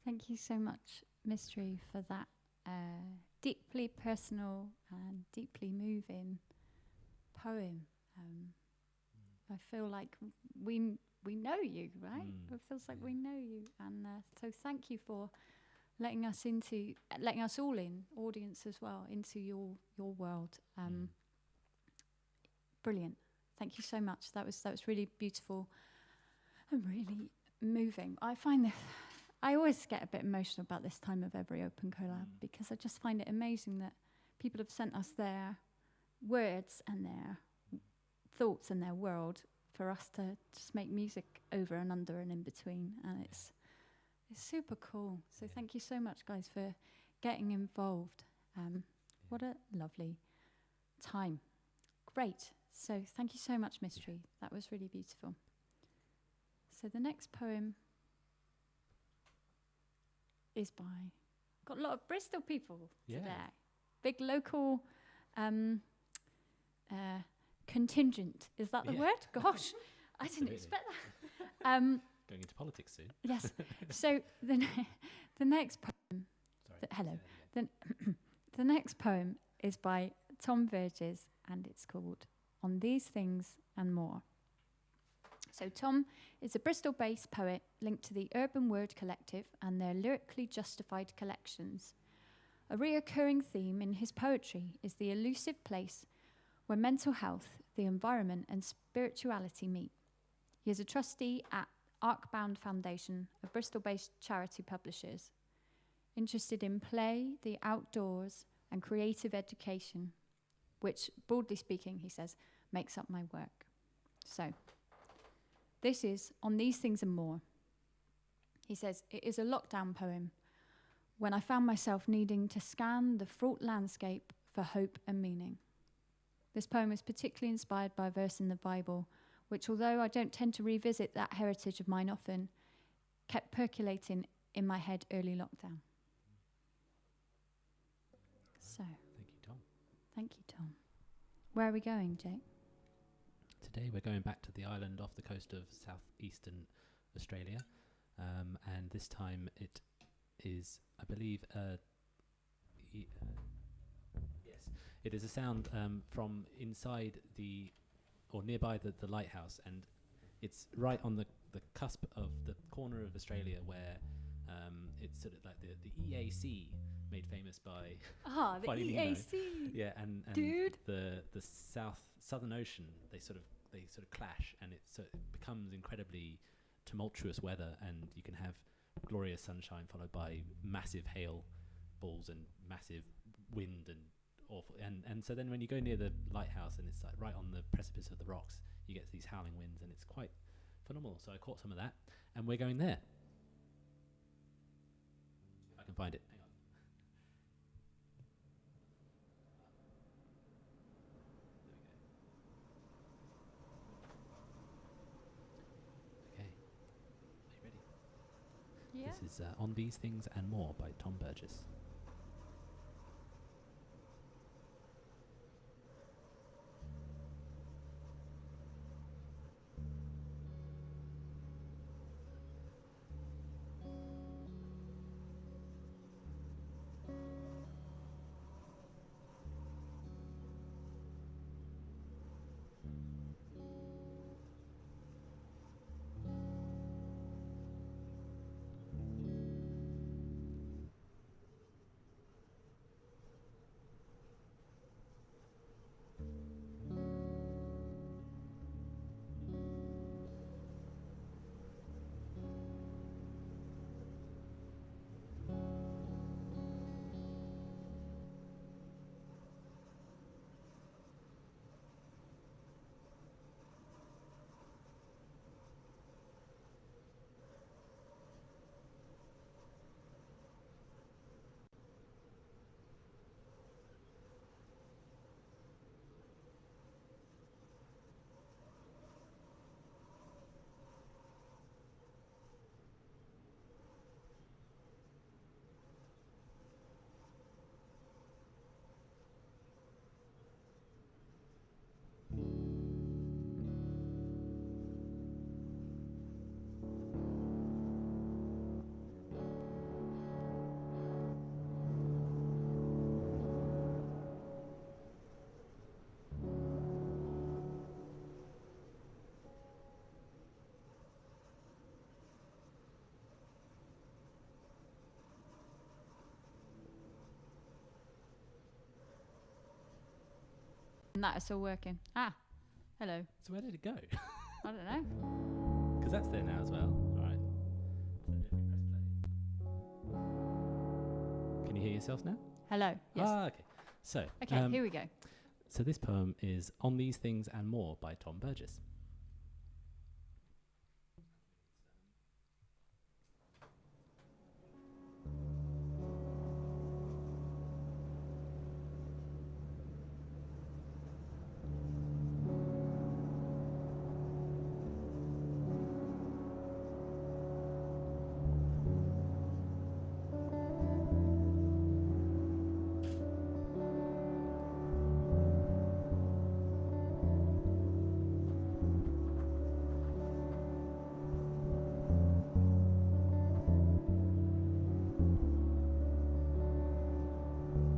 Thank you so much, Mistri, for that deeply personal and deeply moving poem. I feel like we know you, right? It feels like we know you, and so thank you for letting us all in, audience as well, into your world. Brilliant. Thank you so much. That was really beautiful and really moving. I find that I always get a bit emotional about this time of every Open Collab because I just find it amazing that people have sent us their words and their thoughts and their world for us to just make music over and under and in between, and it's super cool. So thank you so much, guys, for getting involved. What a lovely time. Great. So thank you so much, Mistri. That was really beautiful. So the next poem is by, got a lot of Bristol people today. Big local contingent. Is that the word? Gosh, I didn't expect that. Going into politics soon. Yes. So the next poem. Sorry. The next poem is by Tom Burgess, and it's called On These Things and More. So Tom is a Bristol-based poet linked to the Urban Word Collective and their lyrically justified collections. A reoccurring theme in his poetry is the elusive place where mental health, the environment, and spirituality meet. He is a trustee at Arkbound Foundation, a Bristol-based charity publishers, interested in play, the outdoors, and creative education, which, broadly speaking, he says, makes up my work. So, this is On These Things and More. He says, it is a lockdown poem when I found myself needing to scan the fraught landscape for hope and meaning. This poem is particularly inspired by a verse in the Bible, which, although I don't tend to revisit that heritage of mine often, kept percolating in my head early lockdown. So, thank you, Tom. Thank you, Tom. Where are we going, Jake? Today we're going back to the island off the coast of southeastern Australia, and this time it is, I believe, yes, it is a sound from inside or nearby the lighthouse, and it's right on the cusp of the corner of Australia where it's sort of like the EAC, made famous by the EAC. Yeah, and dude, the Southern Ocean, they sort of clash, and it becomes incredibly tumultuous weather, and you can have glorious sunshine followed by massive hail balls and massive wind and awful, and so then when you go near the lighthouse and it's like right on the precipice of the rocks, you get these howling winds, and it's quite phenomenal. So I caught some of that, and we're going there. If I can find it. Hang on. There we go. Okay. Are you ready? Yeah. This is On These Things and More by Tom Burgess. that it's all working. Ah, hello. So where did it go? I don't know. Because that's there now as well. All right. Can you hear yourself now? Hello. Yes. Ah, okay. So. Okay, here we go. So this poem is On These Things and More by Tom Burgess.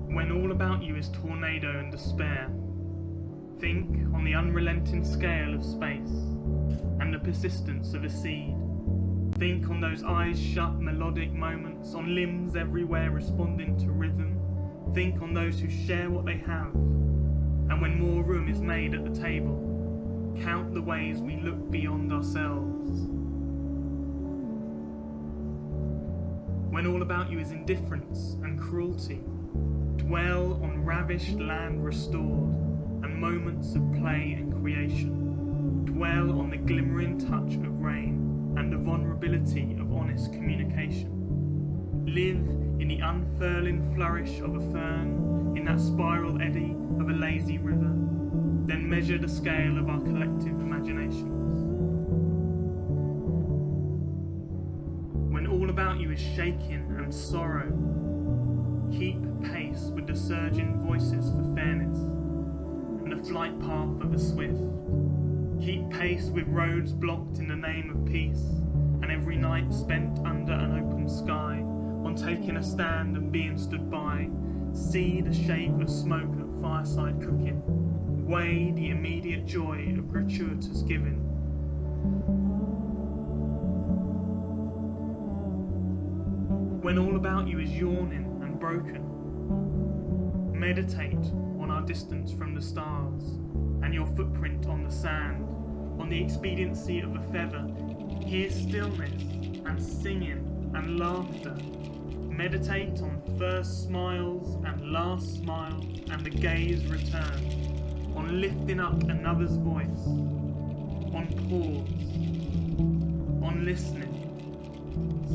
When all about you is tornado and despair, think on the unrelenting scale of space and the persistence of a seed. Think on those eyes shut melodic moments, on limbs everywhere responding to rhythm. Think on those who share what they have, and when more room is made at the table, count the ways we look beyond ourselves. When all about you is indifference and cruelty, dwell on ravished land restored and moments of play and creation. Dwell on the glimmering touch of rain and the vulnerability of honest communication. Live in the unfurling flourish of a fern, in that spiral eddy of a lazy river. Then measure the scale of our collective imaginations. When all about you is shaking and sorrow, keep pace with the surging voices for fairness and the flight path of the swift. Keep pace with roads blocked in the name of peace, and every night spent under an open sky, on taking a stand and being stood by. See the shape of smoke at fireside cooking, weigh the immediate joy of gratuitous giving. When all about you is yawning and broken, meditate on our distance from the stars and your footprint on the sand, on the expediency of a feather. Hear stillness and singing and laughter. Meditate on first smiles and last smiles and the gaze return, on lifting up another's voice, on pause, on listening.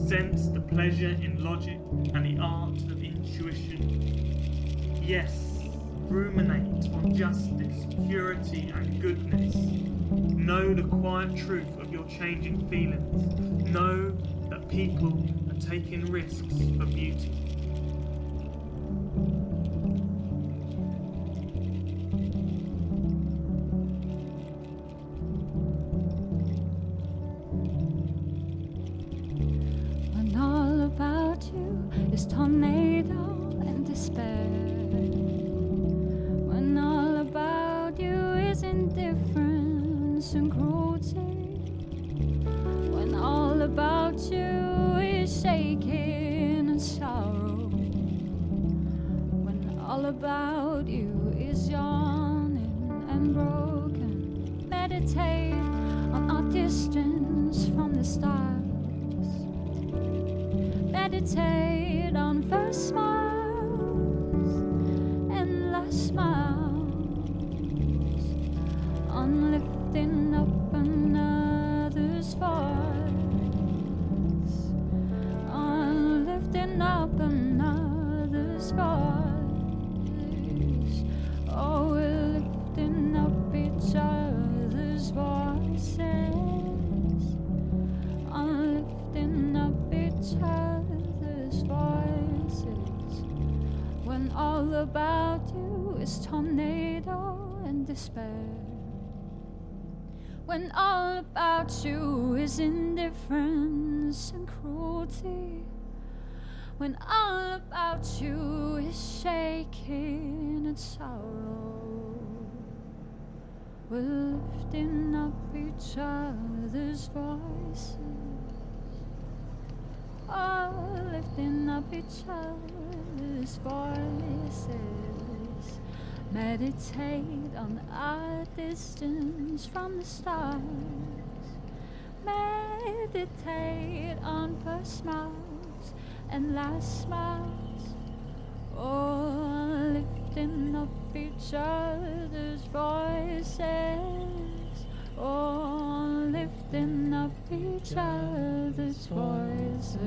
Sense the pleasure in logic and the art of intuition. Yes, ruminate on justice, purity and goodness. Know the quiet truth of your changing feelings. Know that people are taking risks for beauty. When all about you is tornado and despair, when all about you is indifference and cruelty, when all about you is shaking and sorrow, when all about you is yawning and broken, meditate on our distance from the stars. Meditate on first smiles and last smiles, on lifting up another's voice, on lifting up another's voice. Oh, we're lifting up each other's voices, on lifting up each other's voices. When all about you is tornado and despair, when all about you is indifference and cruelty, when all about you is shaking and sorrow, we're lifting up each other's voices. Oh, lifting up each other's voices, Meditate on our distance from the stars. Meditate on first smiles and last smiles. Oh, lifting up each other's voices. Oh, lifting up each other's voices.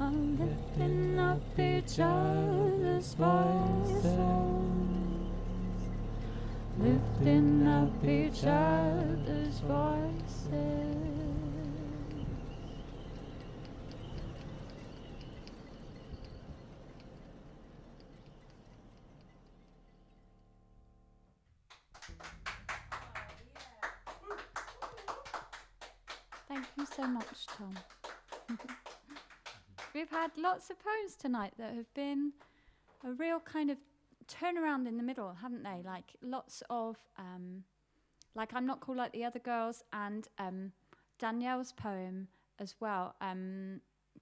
Oh, lifting up each other's voices. Lifting up each other's voices. Thank you so much, Tom. We've had lots of poems tonight that have been a real kind of turnaround in the middle, haven't they? Like lots of, like I'm Not Cool Like the Other Girls, and Danielle's poem as well,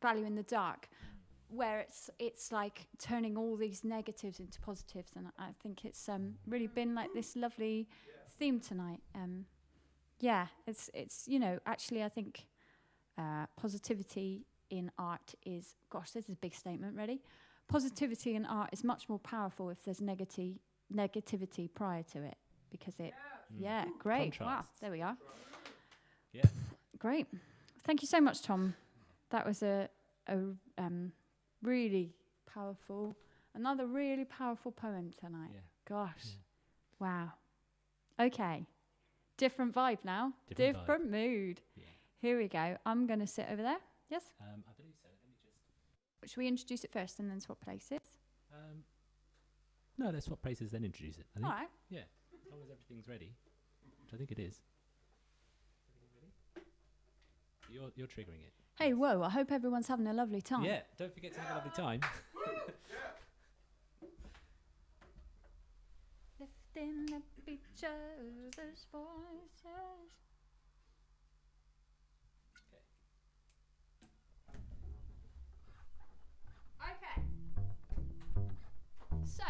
Value in the Dark, where it's like turning all these negatives into positives, and I think it's really been like this lovely theme tonight. Yeah, it's you know, actually I think positivity in art is, gosh, this is a big statement, ready? Positivity in art is much more powerful if there's negativity prior to it, because it, great. Contrast. Wow, there we are. Yeah. Great. Thank you so much, Tom. That was a really powerful, another really powerful poem tonight. Yeah. Gosh. Yeah. Wow. Okay. Different vibe now. Different mood. Yeah. Here we go. I'm going to sit over there. Yes? I believe so. Let me just... Should we introduce it first and then swap places? No, let's swap places, then introduce it. I think. All right. Yeah. As long as everything's ready, which I think it is. You're triggering it. Hey, whoa, I hope everyone's having a lovely time. Yeah, don't forget to have a lovely time. Lifting up each other's voices. Okay. So.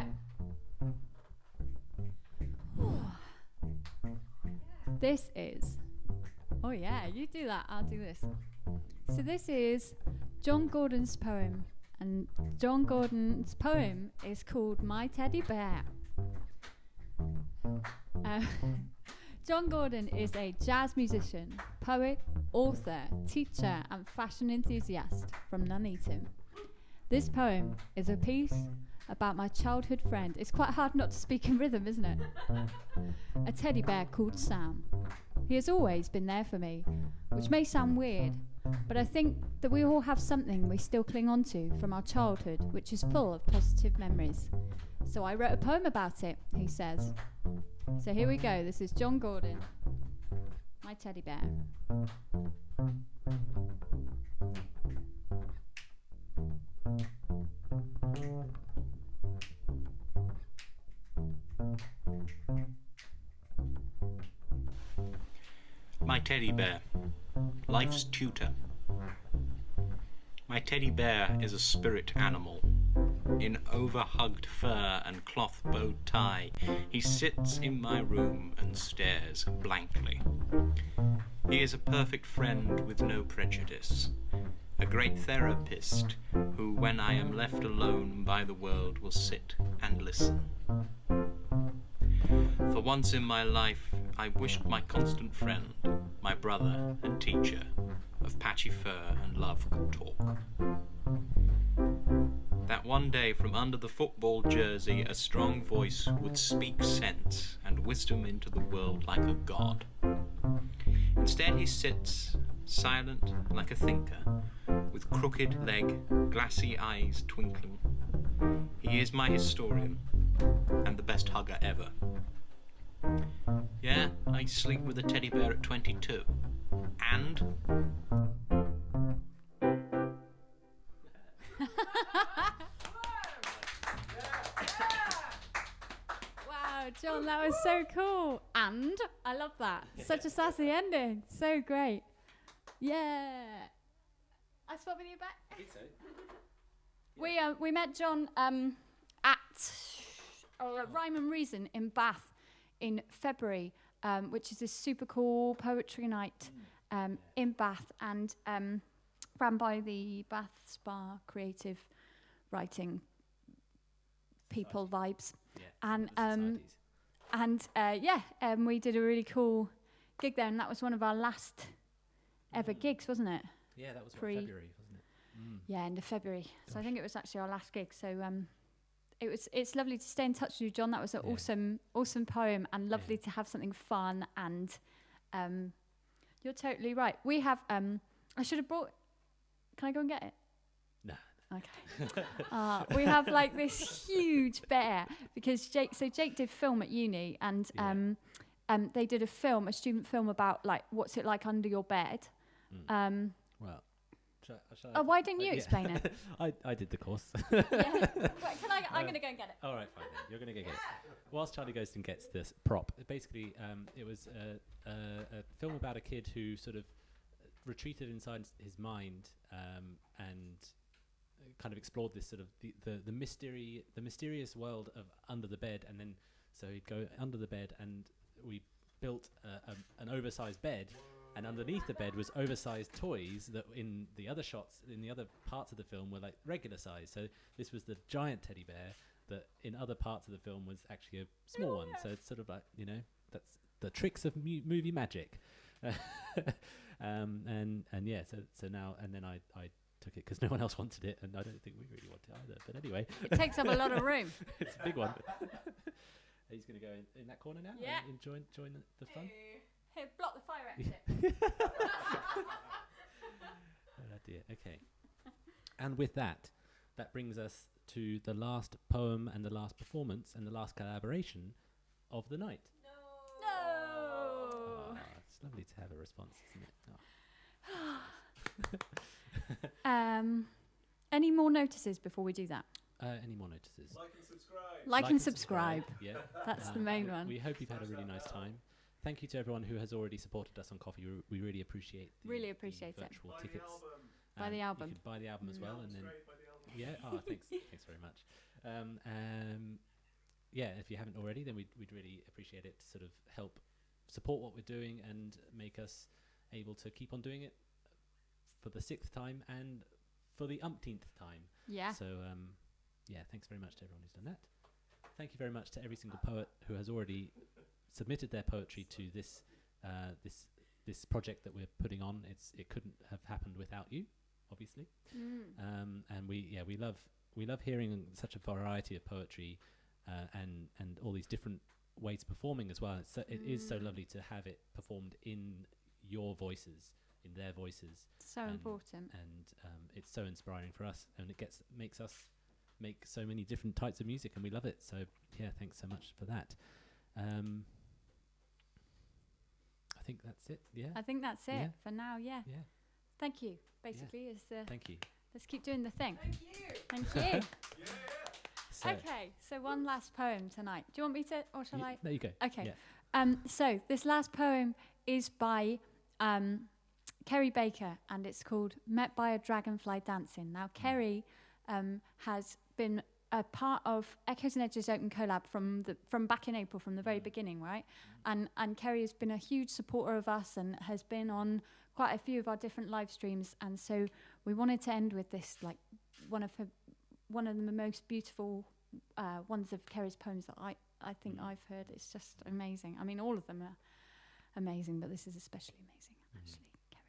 This is. Oh yeah, you do that, I'll do this. So this is John Gordon's poem, and John Gordon's poem is called My Teddy Bear. John Gordon is a jazz musician, poet, author, teacher, and fashion enthusiast from Nuneaton. This poem is a piece about my childhood friend. It's quite hard not to speak in rhythm, isn't it? A teddy bear called Sam. He has always been there for me, which may sound weird, but I think that we all have something we still cling on to from our childhood, which is full of positive memories. So I wrote a poem about it, he says. So here we go. This is John Gordon, My Teddy Bear. My teddy bear, life's tutor. My teddy bear is a spirit animal. In overhugged fur and cloth bowed tie, he sits in my room and stares blankly. He is a perfect friend with no prejudice, a great therapist who, when I am left alone by the world, will sit and listen. For once in my life, I wished my constant friend, my brother and teacher, of patchy fur and love could talk. That one day from under the football jersey a strong voice would speak sense and wisdom into the world like a god. Instead he sits, silent like a thinker, with crooked leg, glassy eyes twinkling. He is my historian, and the best hugger ever. Yeah, I sleep with a teddy bear at 22. And... Wow, John, that was so cool. And I love that. Such a sassy ending. So great. Yeah. I swap with you back. I think so. We met John at Rhyme and Reason in Bath in February, which is a super cool poetry night in Bath, and ran by the Bath Spa Creative Writing people vibes. We did a really cool gig there, and that was one of our last ever gigs, wasn't it? Yeah, that was February, wasn't it? Yeah, end of February. So I think it was actually our last gig. So it's lovely to stay in touch with you, John. That was an awesome poem, and lovely to have something fun. And you're totally right. We have I should have brought. Can I go and get it? No. Okay. We have like this huge bear because Jake did film at uni, and they did a student film about like what's it like under your bed. Well, why didn't you explain it? I did the course. Wait, I'm going to go and get it. All right, fine then. You're going to go get it. Whilst Charlie goes and gets this prop, basically it was a film about a kid who sort of retreated inside his mind and kind of explored this sort of the mysterious world of under the bed, and then so he'd go under the bed, and we built an oversized bed, and underneath the bed was oversized toys that in the other shots, in the other parts of the film, were like regular size. So this was the giant teddy bear that in other parts of the film was actually a small one. So it's sort of like, that's the tricks of movie magic. So now, and then I took it because no one else wanted it, and I don't think we really want it either. But anyway, it takes up a lot of room. It's a big one. He's going to go in that corner now. Yeah. And join the fun. Here, block the fire exit. Oh dear. Okay. And with that brings us to the last poem and the last performance and the last collaboration of the night. No. Oh, it's lovely to have a response, isn't it? Any more notices before we do that? Any more notices? Like and subscribe. Like and subscribe. Yeah. That's the main one. We hope you've had a really nice time. Thank you to everyone who has already supported us on Coffee. We really appreciate the virtual tickets. Buy the album. You can buy the album as well, and then thanks very much. If you haven't already, then we'd really appreciate it to sort of help support what we're doing and make us able to keep on doing it for the 6th time and for the umpteenth time. Yeah. So thanks very much to everyone who's done that. Thank you very much to every single poet who has already submitted their poetry to this project that we're putting on. It couldn't have happened without you, obviously. And we love hearing such a variety of poetry and all these different ways of performing as well. It is so lovely to have it performed in your voices, in their voices. So important. And it's so inspiring for us, and it makes us make so many different types of music, and we love it. So thanks so much for that. I think that's it. Yeah. I think that's it for now. Yeah. Yeah. Thank you. Basically, is the. Thank you. Let's keep doing the thing. Thank you. yeah. Okay. So one last poem tonight. Do you want me to, or shall I? There you go. Okay. Yeah. So this last poem is by Ceri Baker, and it's called "Met by a Dragonfly Dancing." Now, Ceri has been a part of Echoes and Edges Open Collab from back in April, from the very beginning, right? And Ceri has been a huge supporter of us and has been on quite a few of our different live streams. And so we wanted to end with this, like one of the most beautiful ones of Ceri's poems that I think I've heard. It's just amazing. I mean, all of them are amazing, but this is especially amazing, actually, Ceri.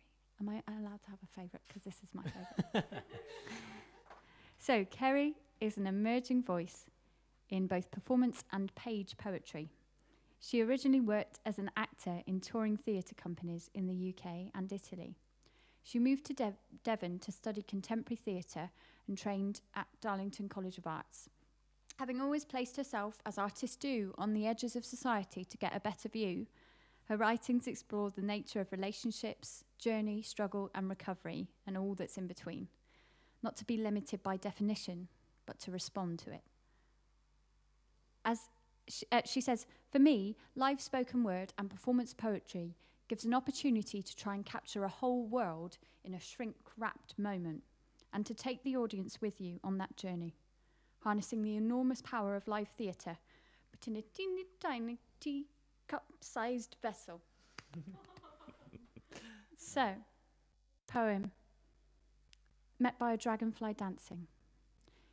Am I allowed to have a favourite? Because this is my favourite. So Ceri is an emerging voice in both performance and page poetry. She originally worked as an actor in touring theatre companies in the UK and Italy. She moved to Devon to study contemporary theatre and trained at Darlington College of Arts. Having always placed herself, as artists do, on the edges of society to get a better view, her writings explore the nature of relationships, journey, struggle and recovery, and all that's in between. Not to be limited by definition, but to respond to it. As she says, for me, live spoken word and performance poetry gives an opportunity to try and capture a whole world in a shrink-wrapped moment, and to take the audience with you on that journey, harnessing the enormous power of live theatre but in a teeny tiny teacup-sized vessel. So, poem, Met by a Dragonfly Dancing.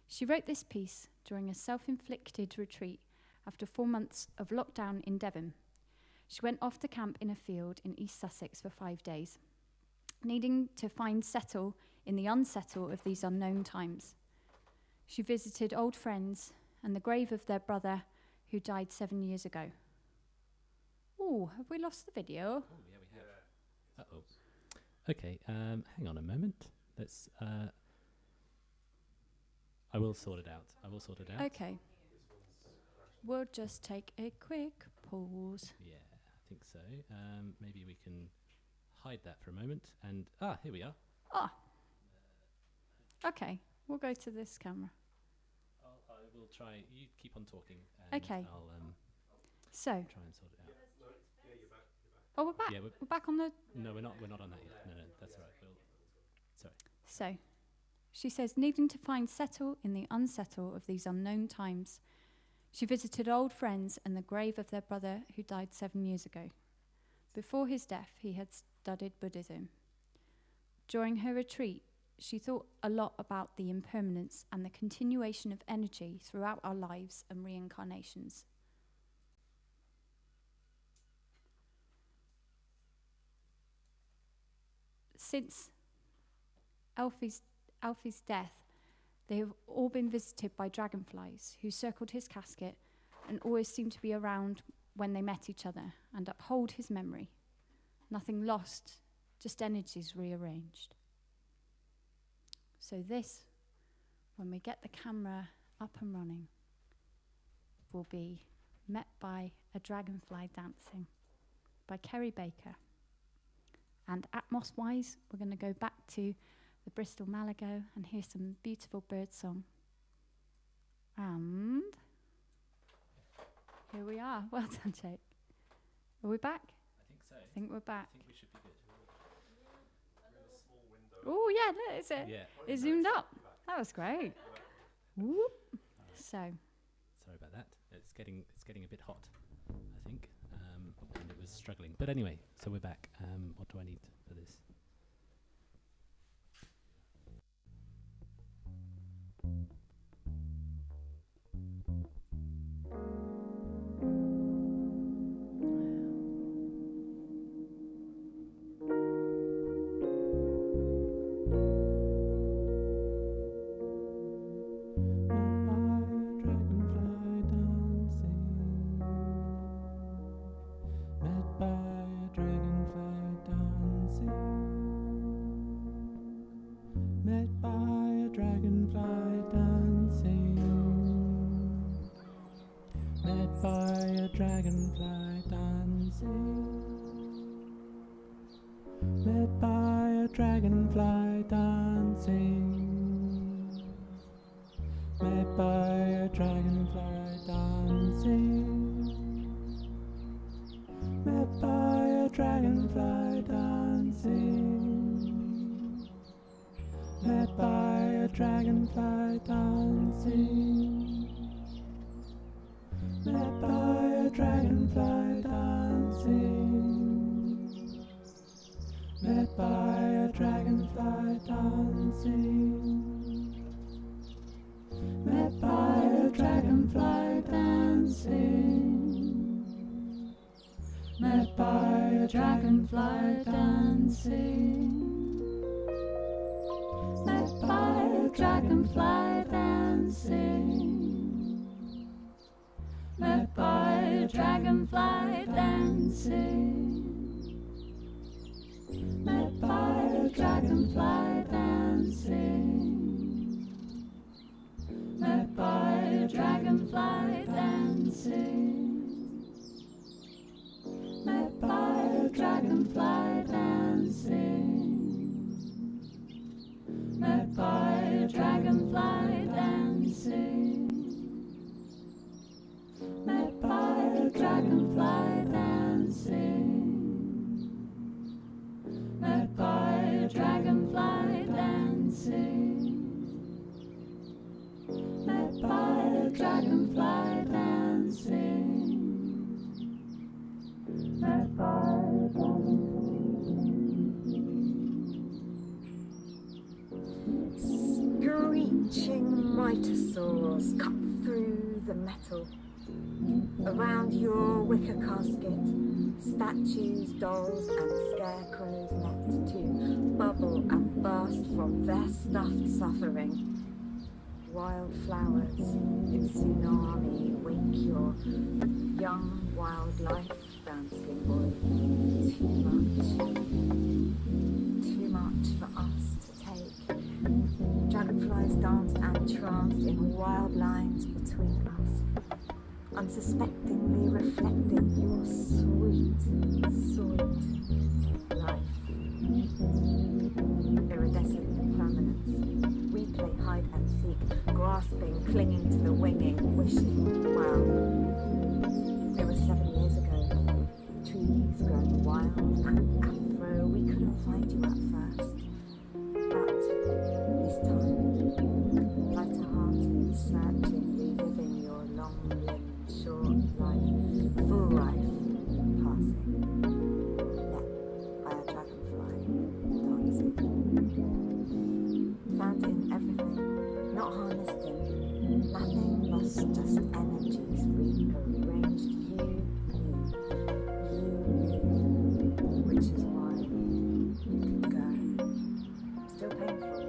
She wrote this piece during a self-inflicted retreat after 4 months of lockdown in Devon. She went off to camp in a field in East Sussex for 5 days, needing to find settle in the unsettle of these unknown times. She visited old friends and the grave of their brother who died 7 years ago. Oh, have we lost the video? Oh, yeah, we have. Uh-oh. Okay, hang on a moment. Let's... I will sort it out. Okay. We'll just take a quick pause. Yeah, I think so. Maybe we can hide that for a moment. And, here we are. Okay, we'll go to this camera. I will try. You keep on talking. Okay. I'll So. try and sort it out. Oh, we're back. Yeah, we're back on the... No, we're not on that yet. No, that's all right. Sorry. So, she says, needing to find settle in the unsettle of these unknown times, she visited old friends and the grave of their brother who died 7 years ago. Before his death, he had studied Buddhism. During her retreat, she thought a lot about the impermanence and the continuation of energy throughout our lives and reincarnations. Since Alfie's death, they have all been visited by dragonflies who circled his casket and always seemed to be around when they met each other and uphold his memory. Nothing lost, just energies rearranged. So this, when we get the camera up and running, will be Met by a Dragonfly Dancing by Ceri Baker. And atmos-wise, we're going to go back to the Bristol Malago and hear some beautiful bird song. And here we are. Well done, Jake. Are we back? I think so. I think we're back. I think we should be good. Oh, yeah, look, is it? Yeah. It zoomed up. That was great. Whoop. So. Sorry about that. It's getting a bit hot, I think, and it was struggling. But anyway, so we're back. What do I need for this? Dragonfly dancing, met by a dragonfly dancing, met by a dragonfly dancing, met by a dragonfly dancing, met by a dragonfly dancing, met by a dragonfly dancing, met by a dragonfly dancing, met by a dragonfly dancing, met by a dragonfly dancing, met by a dragonfly dancing, met by a dragonfly dancing, met by a dragonfly dancing, met by a dragonfly dancing, met by a dragonfly dancing, met by a dragonfly dancing, met by a dragonfly dancing, met by a dragonfly dancing, arms cut through the metal. Around your wicker casket, statues, dolls and scarecrows let to bubble and burst from their stuffed suffering. Wildflowers in tsunami wake your young wildlife, brown-skinned boy. Too much for us to take. Dragonflies danced and tranced in wild lines between us, unsuspectingly reflecting your sweet, sweet life. Iridescent impermanence. We play hide and seek, grasping, clinging to the winging, wishing, well. It was 7 years ago. Trees grown wild and afro. We couldn't find you at first. But this time, lighter-hearted, searching, reliving your long-lived, short life, full life, passing. Met by a dragonfly, dancing. Found in everything, not harnessed in, nothing lost, just energies rearranged. You knew, which is why you could go. Still painful,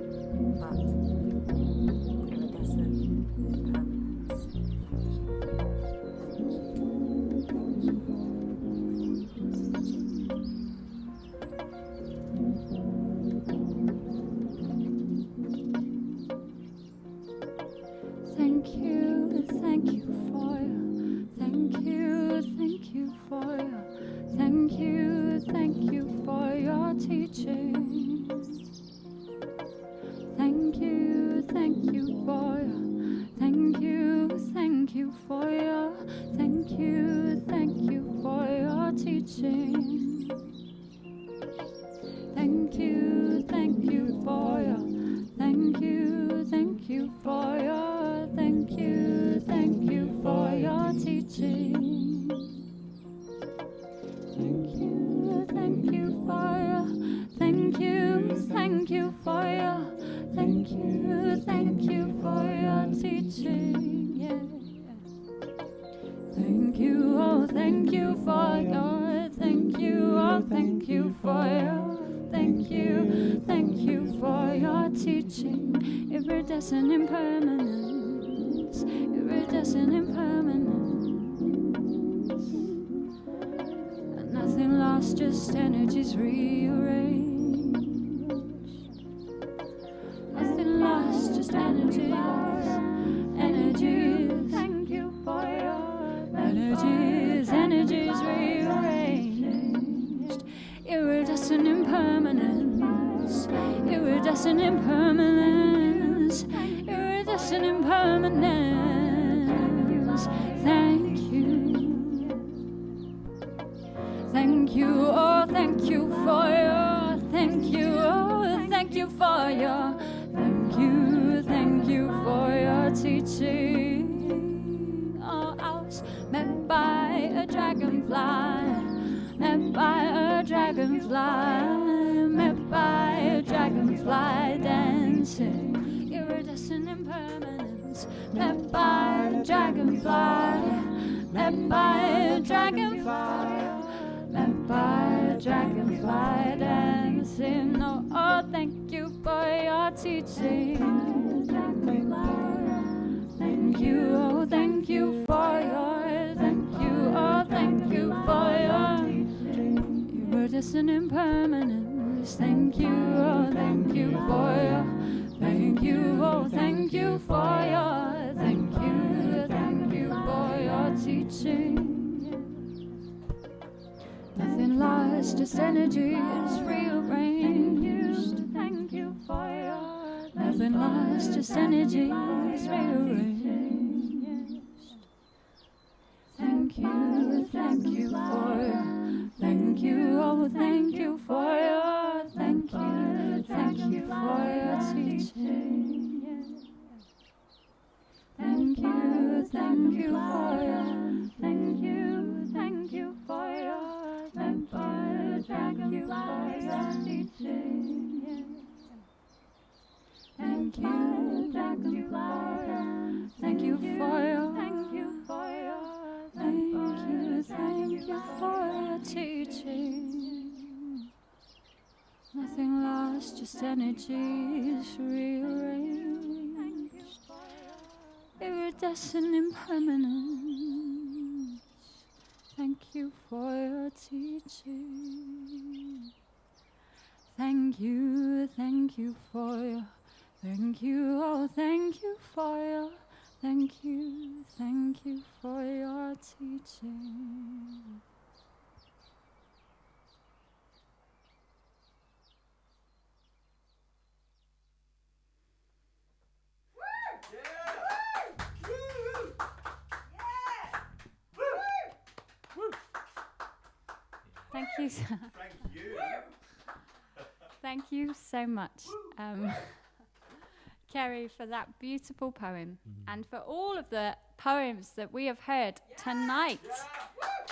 but iridescent impermanence. Thank you for your teaching. Thank you for your teaching. Thank you for your teaching. Yeah. Thank you, oh thank you for your, thank you, oh thank you for your, thank you for your teaching. Iridescent impermanence, iridescent impermanence. And nothing lost, just energies rearranged. Nothing lost, just energies, energies. Thank you for your energies, energies rearranged. Iridescent impermanence, iridescent impermanence, iridescent impermanence. Thank you. Thank you, oh thank you for your, thank you, oh thank you for your, thank you for your teaching. Oh, I was met by a dragonfly, met by a dragonfly, met by a dragonfly dancing. Iridescent impermanence, met by a dragonfly, met by a dragonfly. Met by a dragonfly dancing. Oh, thank you for your teaching. Thank you, oh, thank you for your, thank you, oh, thank you for your iridescent impermanence. Thank you, oh, thank you for your, thank you, oh, thank you for your, thank you for your teaching. Nothing lost, just energies rearranged. Thank you for your. Nothing lost, just energies rearranged. Thank you for your. Thank you, oh, thank you for your. Thank you for your teaching. Thank you for your. Thank you for your. Thank you for your teaching. Thank you for your. Thank you, lost energies rearranged, iridescent impermanence. Thank you for your teaching. Thank you for your, thank you, oh thank you for your, thank you for your teaching. Thank you. Thank you so much, Ceri, for that beautiful poem, and for all of the poems that we have heard tonight.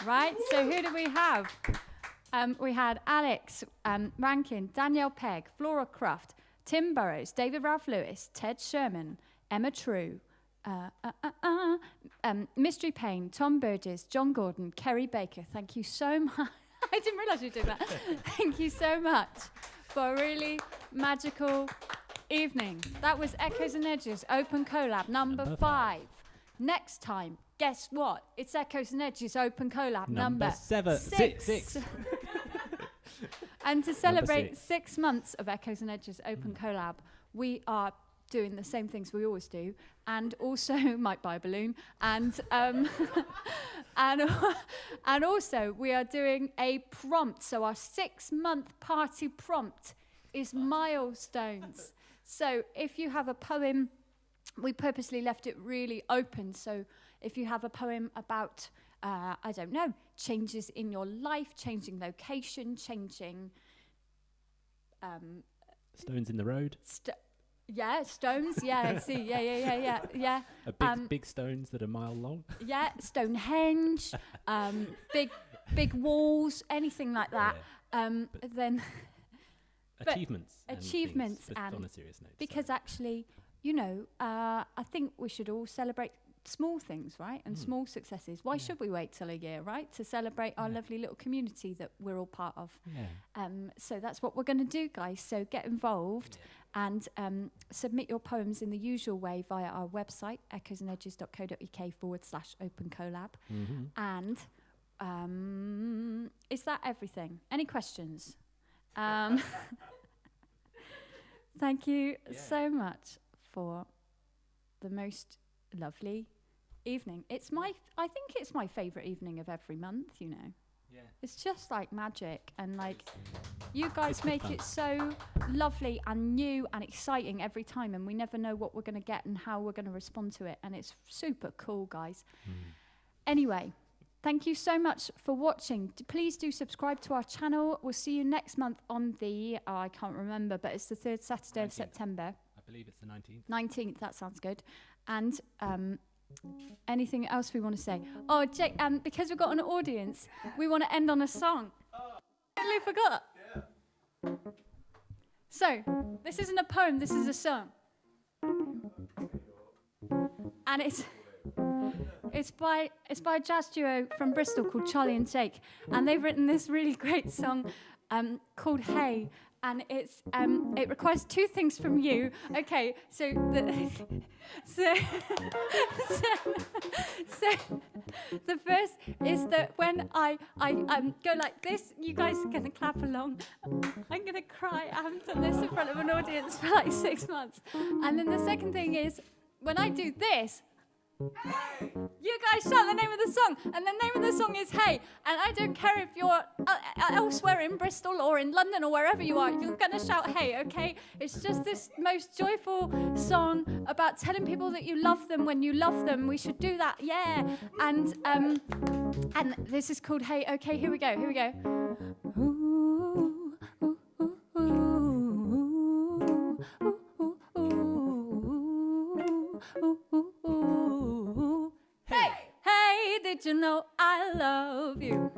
Right? So who do we have? We had Alex Rankin, Danielle Pegg, Flora Cruft, Tim Burroughs, David Ralph Lewis, Ted Sherman, Emma True, Mistri Payne, Tom Burgess, John Gordon, Ceri Baker. Thank you so much. I didn't realise you were doing that. Thank you so much for a really magical evening. That was Echoes and Edges Open Collab number 5. Next time, guess what? It's Echoes and Edges Open Collab number 6. And to celebrate 6 months of Echoes and Edges Open Collab, we are doing the same things we always do, and also might buy a balloon, and and also we are doing a prompt. So our 6-month party prompt is milestones. So if you have a poem, we purposely left it really open. So if you have a poem about I don't know, changes in your life, changing location, changing stones in the road. Yeah, stones. Yeah, I see. Yeah. Big stones that are a mile long. Yeah, Stonehenge, big walls, anything like that. Then achievements. Achievements, and on a serious note. Because actually, you know, I think we should all celebrate small things, right? And small successes. Why should we wait till a year, right? To celebrate our lovely little community that we're all part of. Yeah. So that's what we're going to do, guys. So get involved and submit your poems in the usual way via our website, echoesandedges.co.uk/open collab. And is that everything? Any questions? Thank you so much for the most lovely evening. I think it's my favourite evening of every month, you know. Yeah. It's just like magic, and like you guys make it so lovely and new and exciting every time, and we never know what we're going to get and how we're going to respond to it, and it's super cool, guys. Anyway, thank you so much for watching. Please do subscribe to our channel. We'll see you next month on the I can't remember, but it's the 3rd Saturday 19th. Of September. I believe it's the 19th. 19th, that sounds good. And anything else we want to say? Oh, Jake, because we've got an audience, we want to end on a song. Totally forgot. Yeah. So, this isn't a poem, this is a song. And it's by a jazz duo from Bristol called Charlie and Jake, and they've written this really great song called Hey. And it requires 2 things from you. Okay, so the first is that when I go like this, you guys are gonna clap along. I'm gonna cry. I haven't done this in front of an audience for like 6 months. And then the second thing is when I do this, you guys shout the name of the song, and the name of the song is Hey. And I don't care if you're elsewhere in Bristol or in London or wherever you are, you're gonna shout Hey, okay? It's just this most joyful song about telling people that you love them when you love them. We should do that, yeah. And this is called Hey. Okay, here we go. Did you know I love you?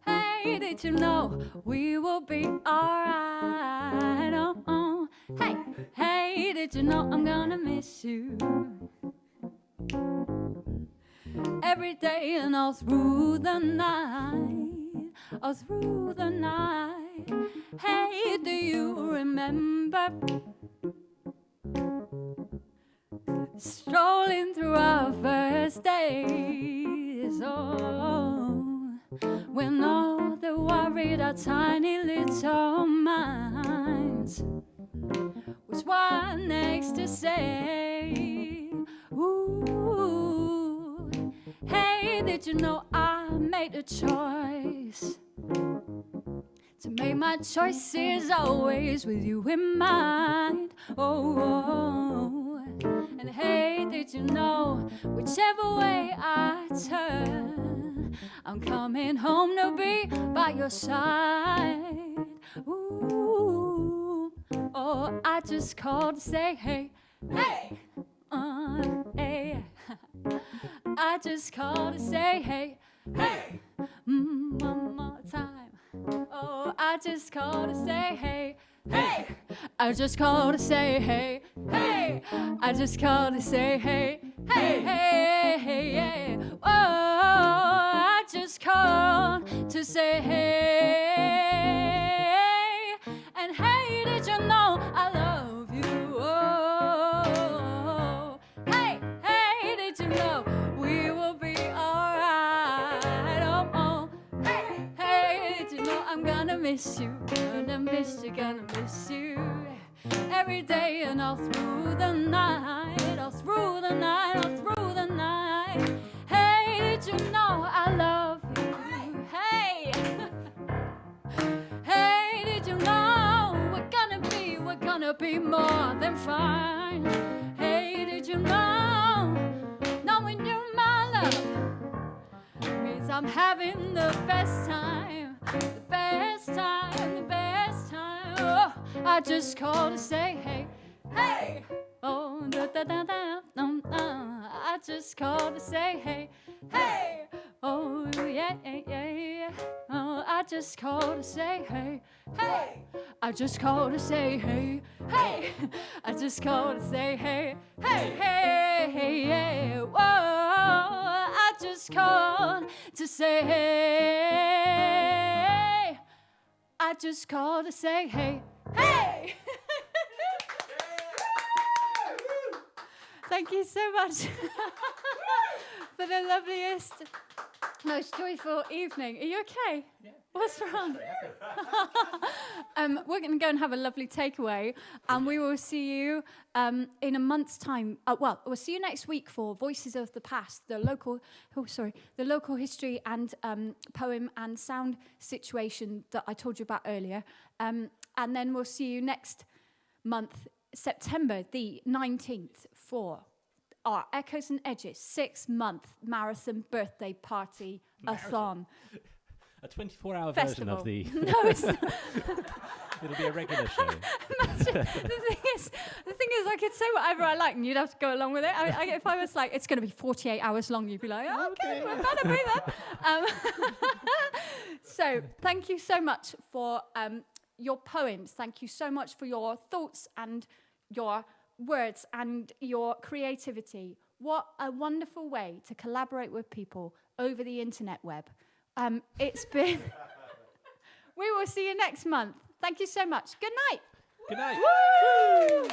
Hey, did you know we will be alright? Oh. Hey, did you know I'm gonna miss you? Every day and all through the night, all through the night. Hey, do you remember strolling through our first days? Oh, when all that worried our tiny little minds was what next to say. Ooh, hey, did you know I made a choice to make my choices always with you in mind? Oh, and hey, did you know whichever way I turn, I'm coming home to be by your side. Ooh, oh, I just called to say hey, hey, hey. I just called to say hey, hey, one more time. Oh, I just called to say hey, hey. I just called to say hey, hey. I just called to say hey, hey, hey, hey, hey. Oh, I just called to say hey. And hey, did you know I love you? Oh, hey, hey, did you know we will be alright? Oh, oh, hey, hey, did you know I'm gonna miss you? Gonna miss you, gonna miss you every day and all through the night, all through the night, all through the night. Hey, did you know I love you? Hey, hey, did you know we're gonna be more than fine? Hey, did you know knowing you're my love means I'm having the best time, the best time, the best time. Oh, I just called to say hey, hey. Oh, da da da da, I just called to say hey, hey. Oh, yeah, yeah, yeah. Oh, I just called to say hey, hey. I just called to say hey, hey. I just called to say hey, hey, hey, hey, yeah. Whoa, I just called to say hey. I just called to say hey, hey. Thank you so much for the loveliest, most joyful evening. Are you okay? Yeah. What's wrong? We're going to go and have a lovely takeaway, and we will see you in a month's time. Well, we'll see you next week for Voices of the Past, the local history and poem and sound situation that I told you about earlier. And then we'll see you next month, September the 19th, for our Echoes and Edges 6-month marathon birthday party-a-thon. A 24-hour version of the... No, it's not. It'll be a regular show. Imagine, the thing is, I could say whatever I like, and you'd have to go along with it. If I was like, it's going to be 48 hours long, you'd be like, okay, we better be that. So, thank you so much for your poems. Thank you so much for your thoughts and your words and your creativity. What a wonderful way to collaborate with people over the internet web. It's been... We will see you next month. Thank you so much. Good night. Good night. Woo!